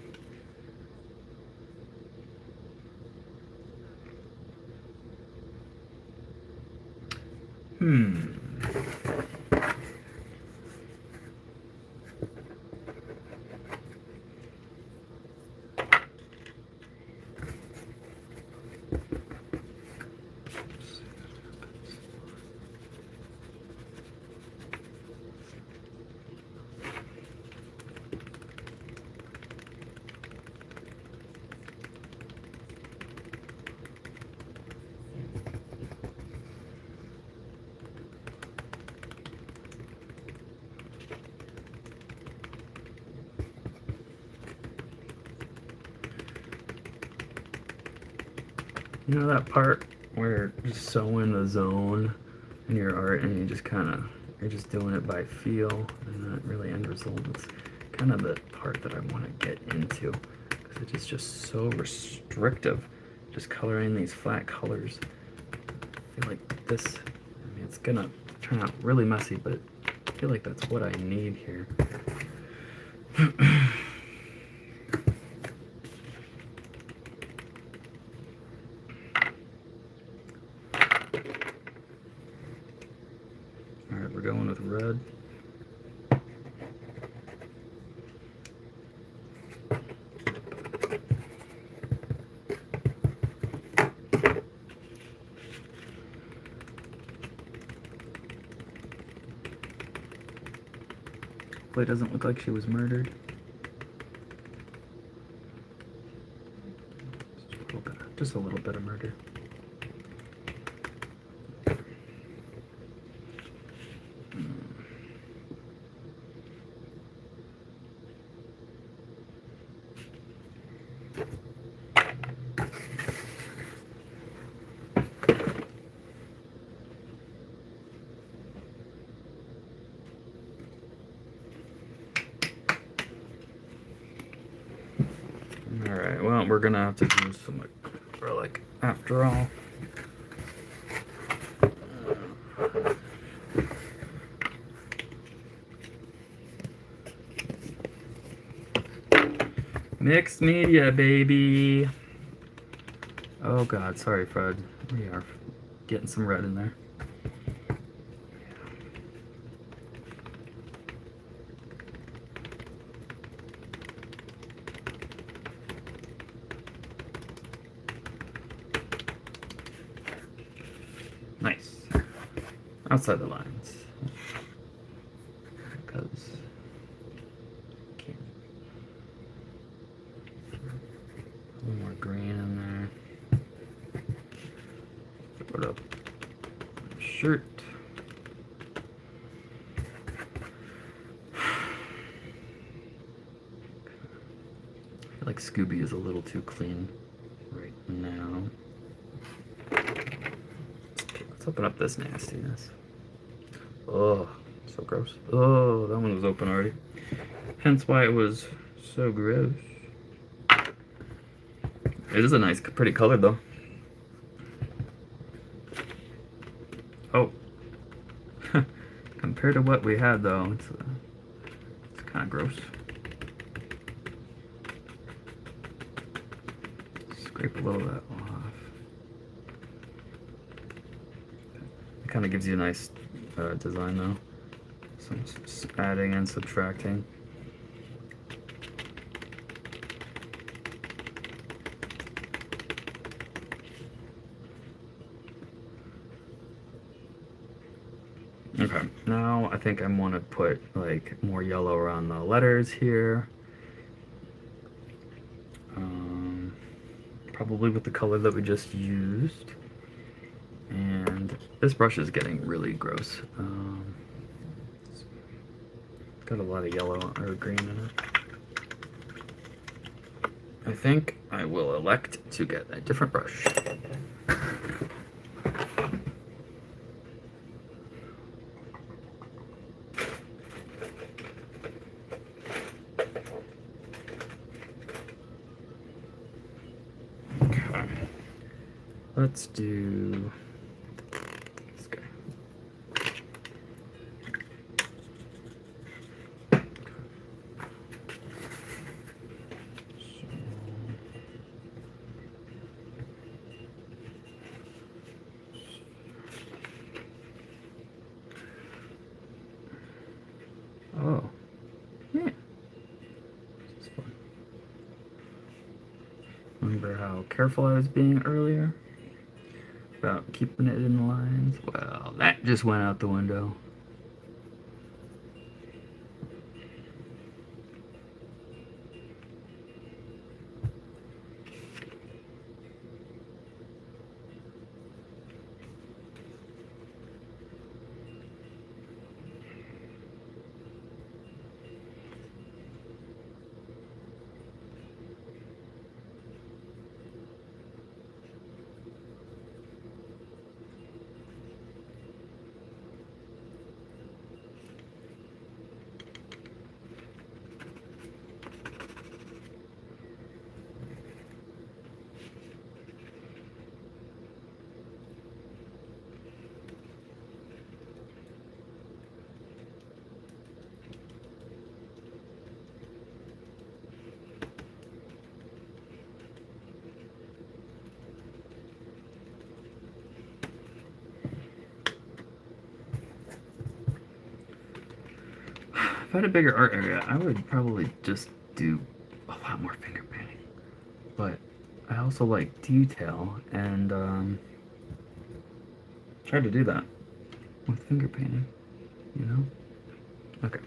You know that part where you're just so in the zone in your art and you just you're just doing it by feel and not really end result. It's kind of the part that I want to get into because it is just so restrictive, just coloring these flat colors. I feel like this, I mean, it's gonna turn out really messy, but I feel like that's what I need here. Alright, we're going with red. Hopefully it doesn't look like she was murdered. Just a little bit of murder. Alright, well, we're gonna have to do some acrylic after all. Mixed media, baby. Oh god, sorry, Fred. We are getting some red in there. Nice. Outside the lines. Because can't. A little more green in there. Put up shirt. I feel like Scooby is a little too clean right now. Let's open up this nastiness. Oh, so gross. Oh, that one was open already. Hence why it was So gross. It is a nice, pretty color though. Oh. Compared to what we had though, it's kind of gross. Scrape a little of that off. It kind of gives you a nice design though. So I'm just adding and subtracting. Okay, now I think I want to put like more yellow around the letters here. Probably with the color that we just used. And this brush is getting really gross. It's got a lot of yellow or green in it. I think I will elect to get a different brush. Let's do this guy. Oh, yeah. This is fun. Remember how careful I was being earlier? About keeping it in lines. Well, that just went out the window. If I had a bigger art area, I would probably just do a lot more finger painting. But I also like detail, and try to do that with finger painting, you know? Okay.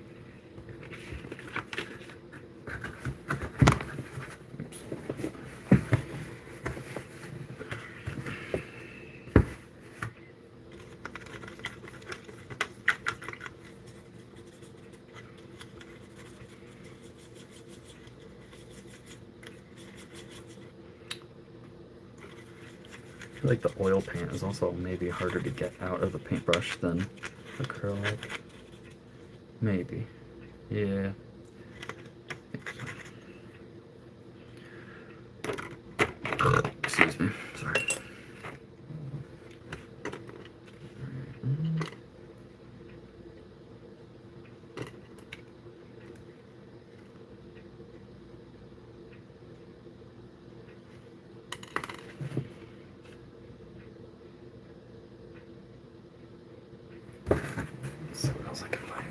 I feel like the oil paint is also maybe harder to get out of the paintbrush than acrylic. Maybe. Yeah. Excuse me. Sorry. See what else I can find.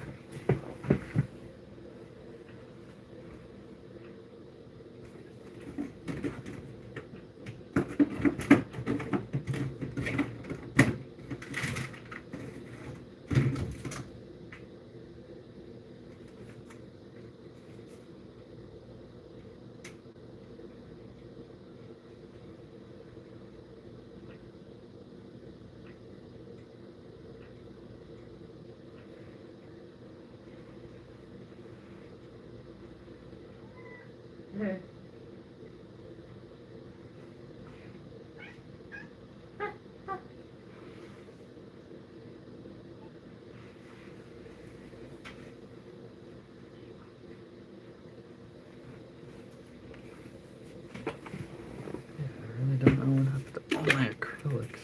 my acrylics.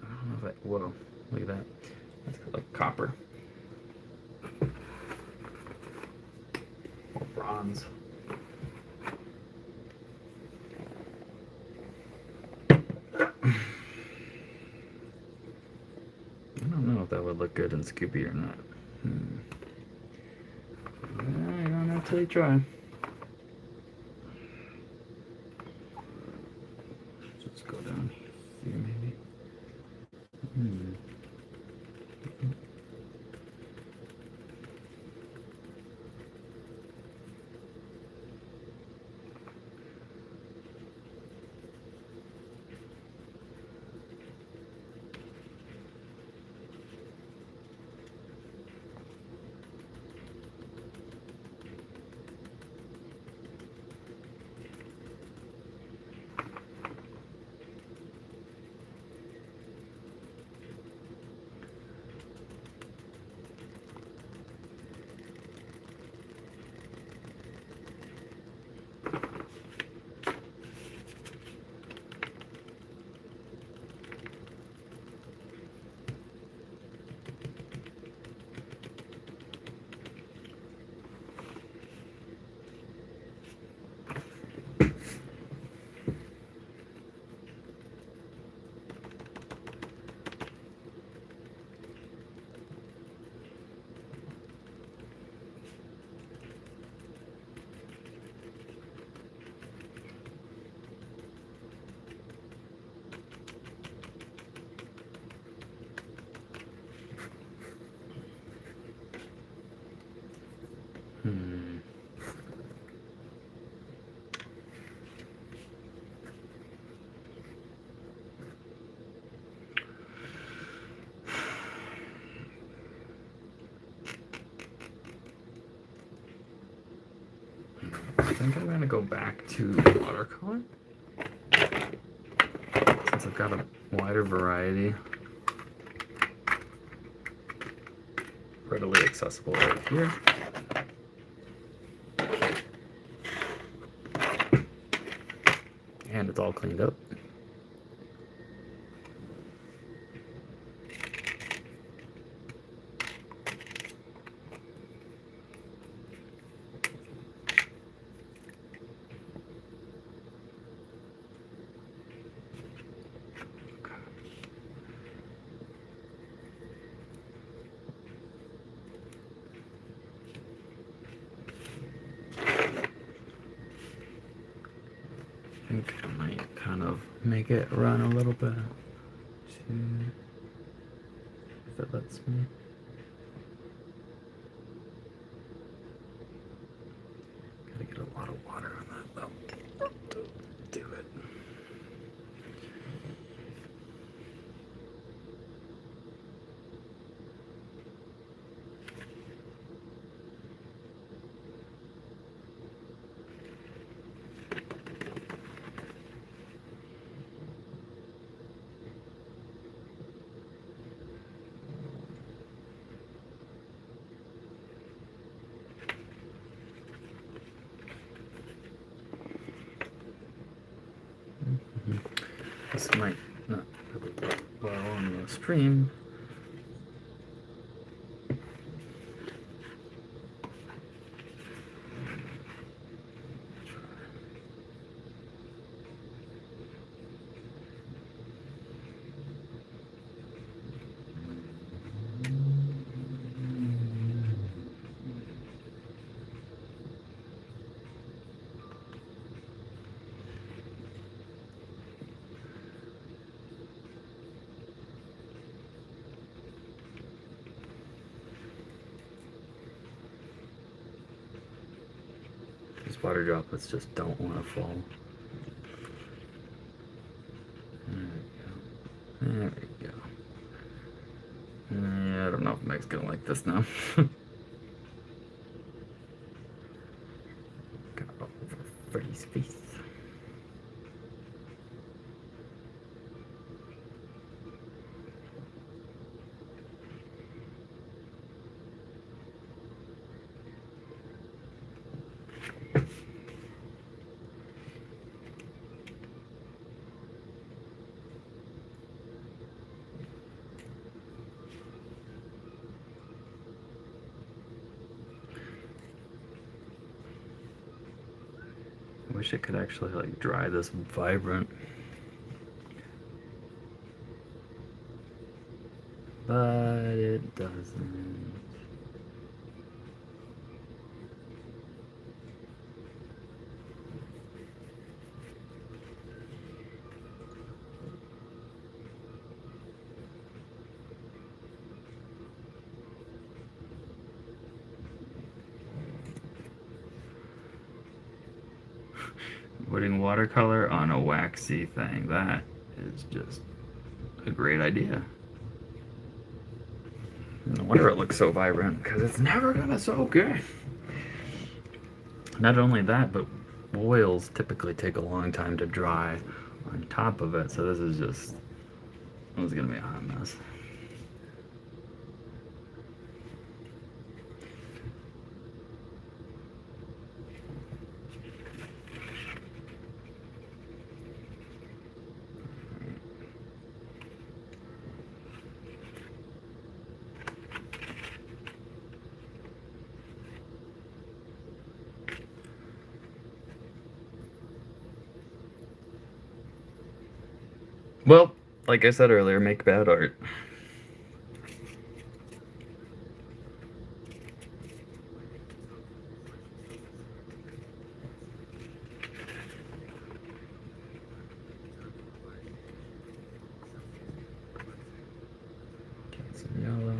I don't know if I, whoa, look at that. That's like copper. Or bronze. I don't know if that would look good in Scoobert or not. I don't know till you try. Let's go down here maybe. I think I'm gonna go back to watercolor since I've got a wider variety readily accessible right here. And it's all cleaned up. I think I might kind of make it run a little bit too, if it lets me. Gotta get a lot of water on that though. Do it. This might not really work well on the stream. These water droplets just don't want to fall. There we go. Yeah, I don't know if Meg's gonna like this now. Got over Freddy's face. wish it could actually like dry this vibrant. But it doesn't. Putting watercolor on a waxy thing, that is just a great idea. No wonder it looks so vibrant, because it's never gonna soak in. Not only that, but oils typically take a long time to dry on top of it, so this is just, it was gonna be a hot mess. Well, like I said earlier, make bad art. Get some yellow.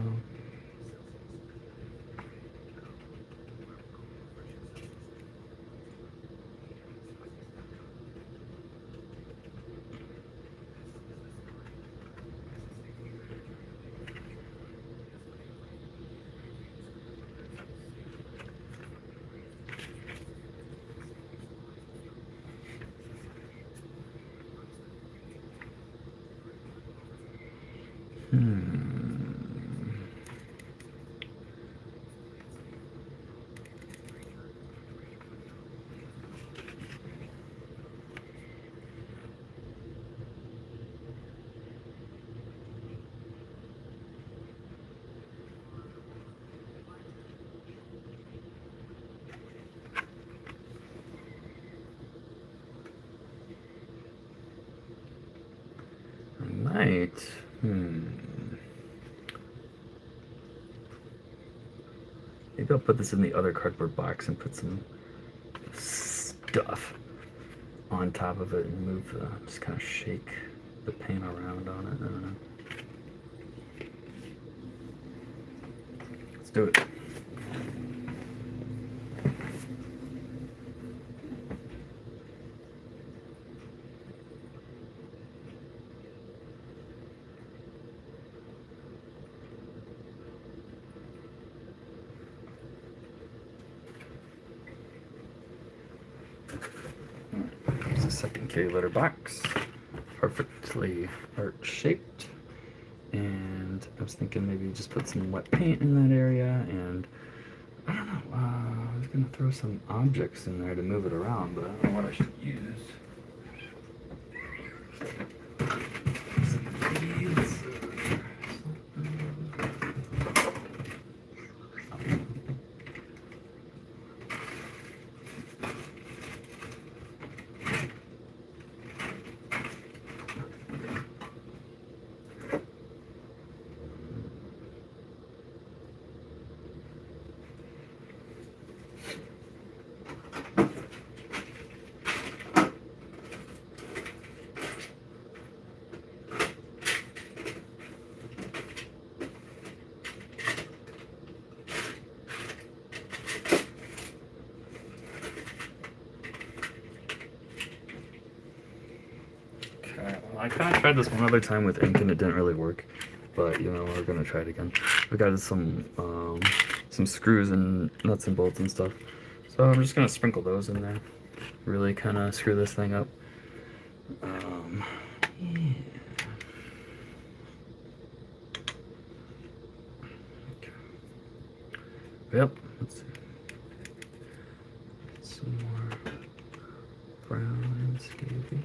Right. Maybe I'll put this in the other cardboard box and put some stuff on top of it and move just kind of shake the paint around on it. I don't know. Let's do it. Here's the second kitty litter box, perfectly heart-shaped. And I was thinking maybe just put some wet paint in that area, and I don't know, I was gonna throw some objects in there to move it around, but I don't know what I should use. Some beads. I kind of tried this one other time with ink and it didn't really work, but you know, we're gonna try it again. We got some screws and nuts and bolts and stuff, so I'm just gonna sprinkle those in there. Really kind of screw this thing up. Yeah. Okay. Yep. Let's see. Some more brown and Scooby.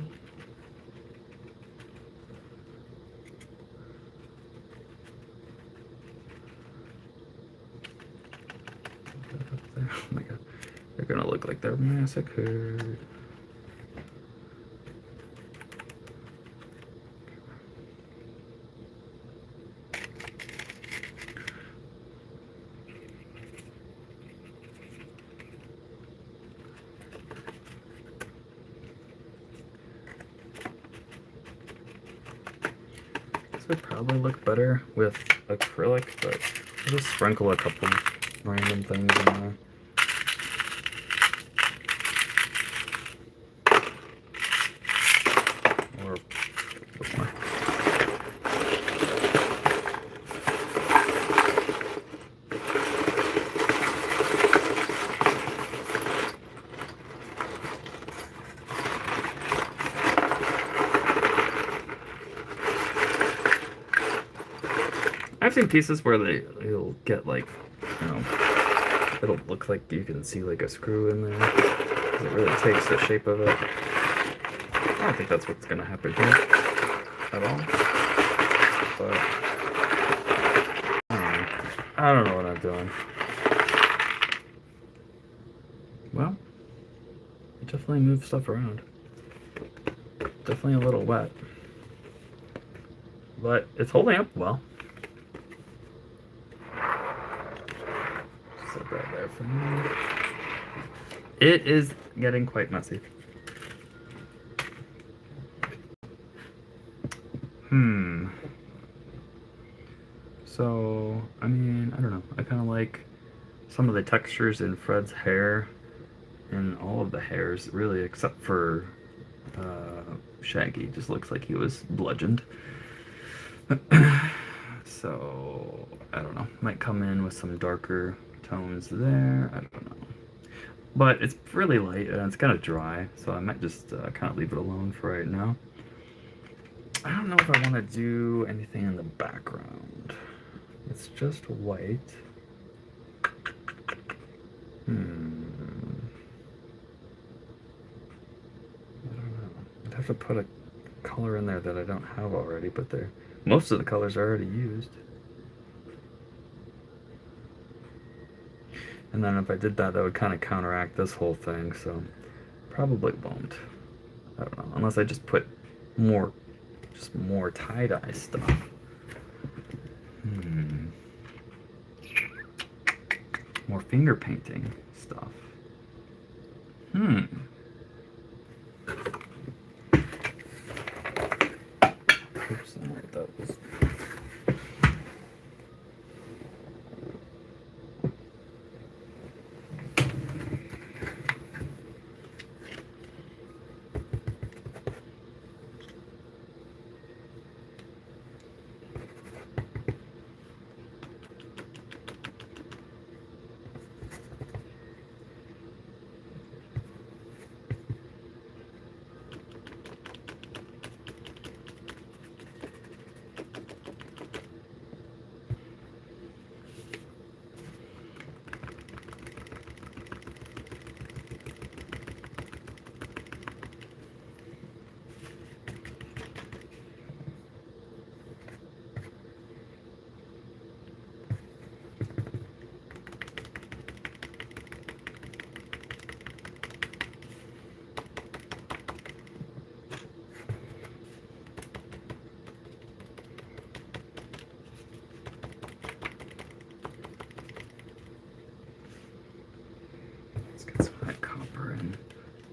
Oh my god, they're gonna look like they're massacred. this would probably look better with acrylic, but I'll just sprinkle a couple random things in there. Or a bit more. I've seen pieces where you'll get like, you know, it'll look like you can see like a screw in there, because it really takes the shape of it. I don't think that's what's gonna happen here at all, but I don't know what I'm doing. Well, it definitely moves stuff around. Definitely a little wet, but it's holding up well. Set that there for me. It is getting quite messy. So, I mean, I don't know. I kind of like some of the textures in Fred's hair and all of the hairs, really, except for Shaggy. Just looks like he was bludgeoned. So, I don't know. Might come in with some darker tones there. I don't know. But it's really light and it's kind of dry, so I might just kind of leave it alone for right now. I don't know if I want to do anything in the background. It's just white. I don't know. I'd have to put a color in there that I don't have already, but most of the colors are already used. And then if I did that, that would kind of counteract this whole thing, so probably won't. I don't know, unless I just put more tie-dye stuff. More finger painting stuff. Oops, I don't know what that was.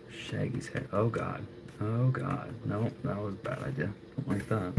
Shaggy's hair. Oh god. Oh god. No, that was a bad idea. Don't like that.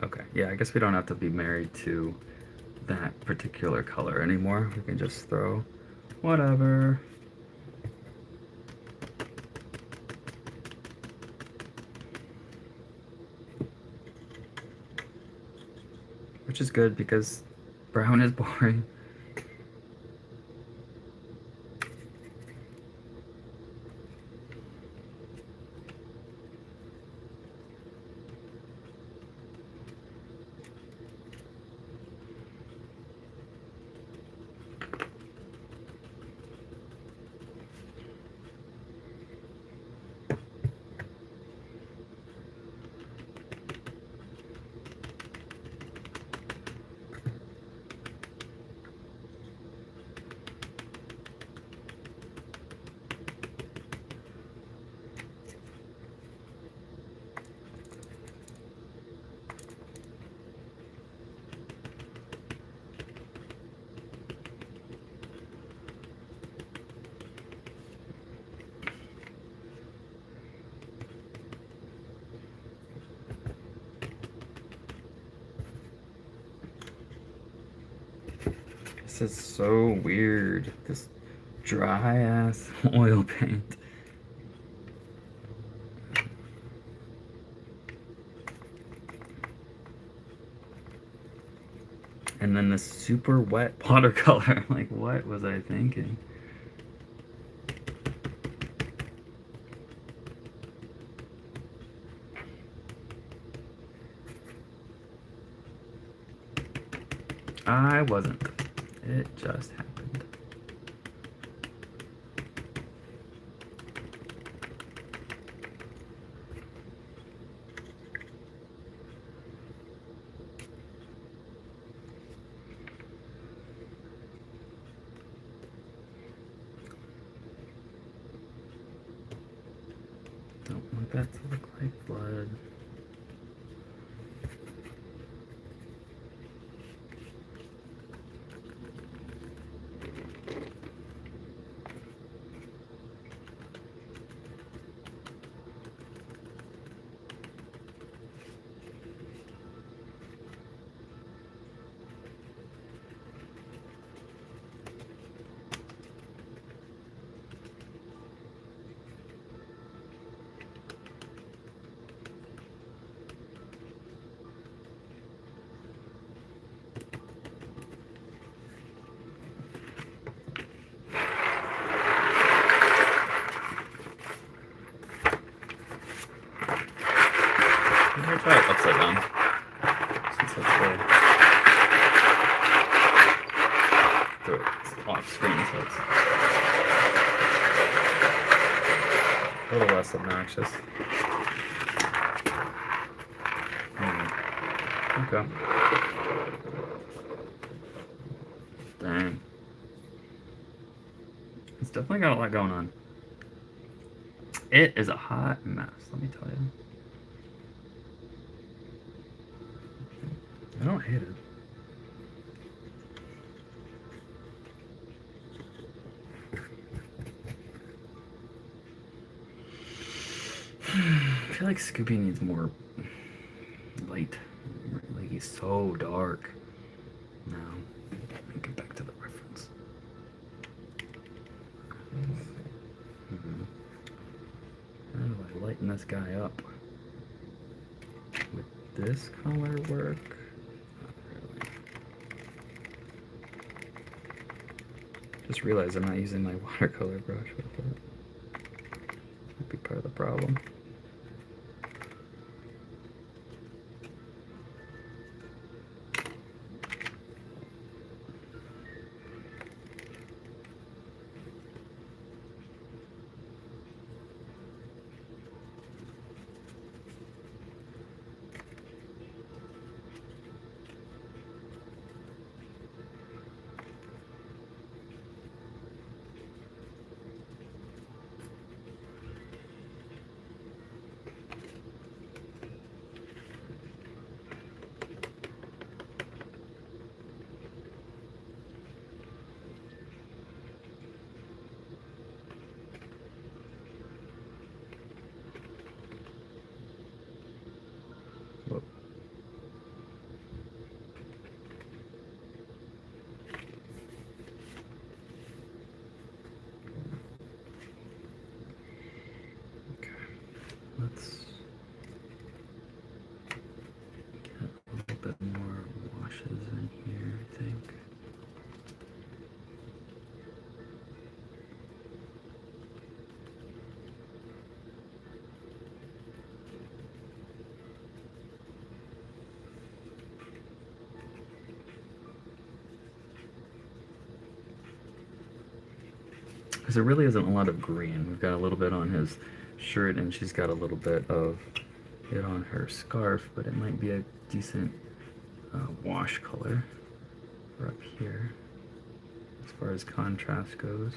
Okay, yeah, I guess we don't have to be married to that particular color anymore. We can just throw whatever. which is good because brown is boring. This is so weird. This dry ass oil paint. And then this super wet watercolor. Like, what was I thinking? I wasn't. It just happened. Don't want that to look like blood. I'm gonna try it upside down, since that's the off screen, so it's a little less obnoxious. Okay. Dang. It's definitely got a lot going on. It is a hot mess, let me tell you. I don't hate it. I feel like Scooby needs more light. Like, he's so dark. Now, let me get back to the reference. How do I lighten this guy up? Would this color work? Just realized I'm not using my watercolor brush with it. Might be part of the problem. Whoop. Okay, let's get a little bit more washes. there really isn't a lot of green. We've got a little bit on his shirt, and she's got a little bit of it on her scarf, but it might be a decent wash color for up here as far as contrast goes.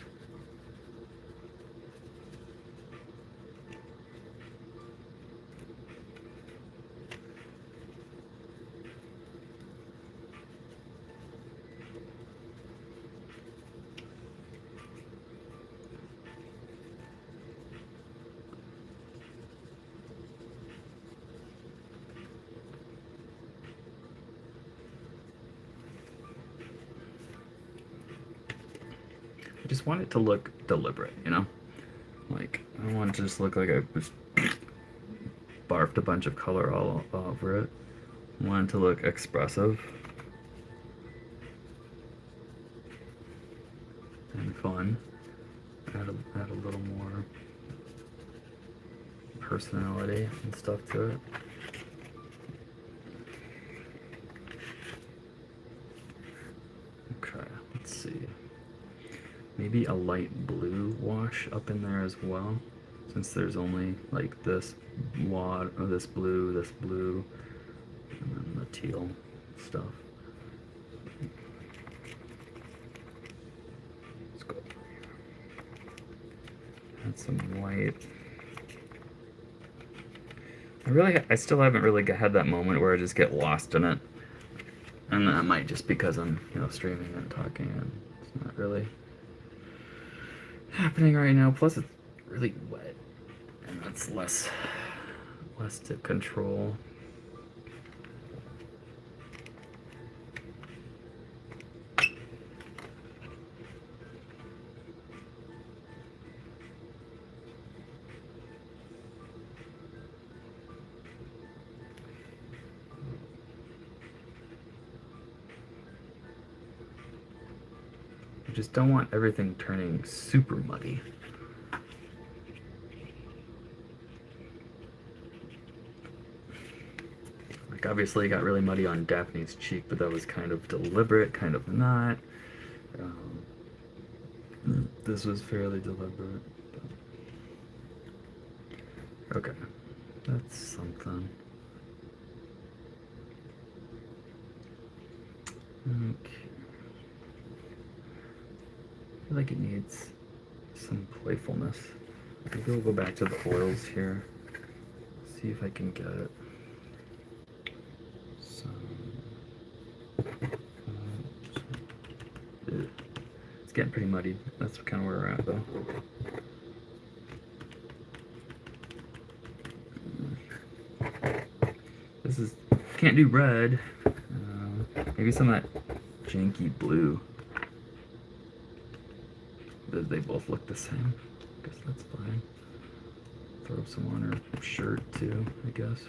I just want it to look deliberate, you know? Like, I don't want it to just look like I just barfed a bunch of color all over it. I want it to look expressive and fun. Add a little more personality and stuff to it. Okay, let's see. Maybe a light blue wash up in there as well, since there's only like this this blue, and then the teal stuff. Let's go over here. Add some white. I still haven't really had that moment where I just get lost in it, and that might just because I'm, streaming and talking, and it's not really happening right now. Plus, it's really wet, and that's less to control. I just don't want everything turning super muddy. Like, obviously it got really muddy on Daphne's cheek, but that was kind of deliberate, kind of not. This was fairly deliberate. But... okay, that's something. Okay. I feel like it needs some playfulness. Maybe we'll go back to the oils here. See if I can get some. It's getting pretty muddy. That's kind of where we're at, though. This is can't do red. Maybe some of that janky blue. They both look the same. I guess that's fine. Throw some on her shirt too, I guess.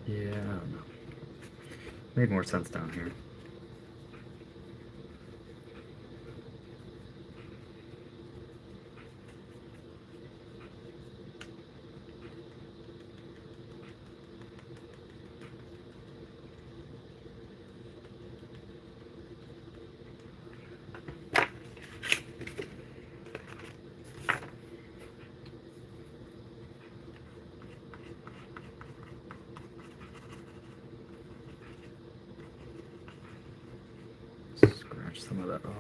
Yeah, I don't know. Made more sense down here. Scratch some of that off.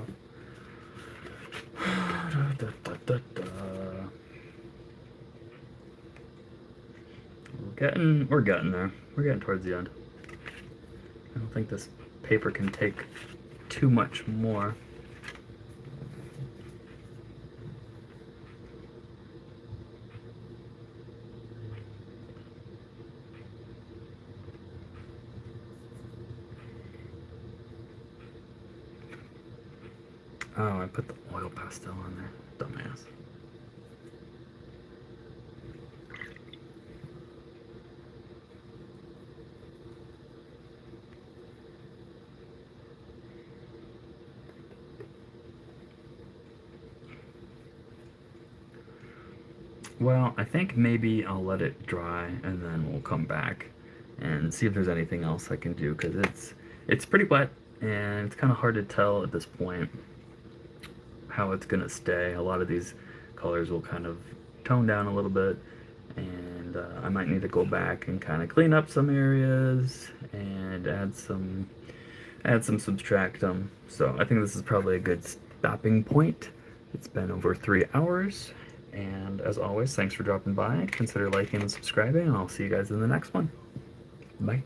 We're getting there. We're getting towards the end. I don't think this paper can take too much more. Oh, I put the oil pastel on there. Dumbass. Well, I think maybe I'll let it dry and then we'll come back and see if there's anything else I can do because it's pretty wet and it's kind of hard to tell at this point how it's gonna stay. A lot of these colors will kind of tone down a little bit, and I might need to go back and kind of clean up some areas and add some substractum. So I think this is probably a good stopping point. It's been over 3 hours, and as always, thanks for dropping by. Consider liking and subscribing, and I'll see you guys in the next one. Bye.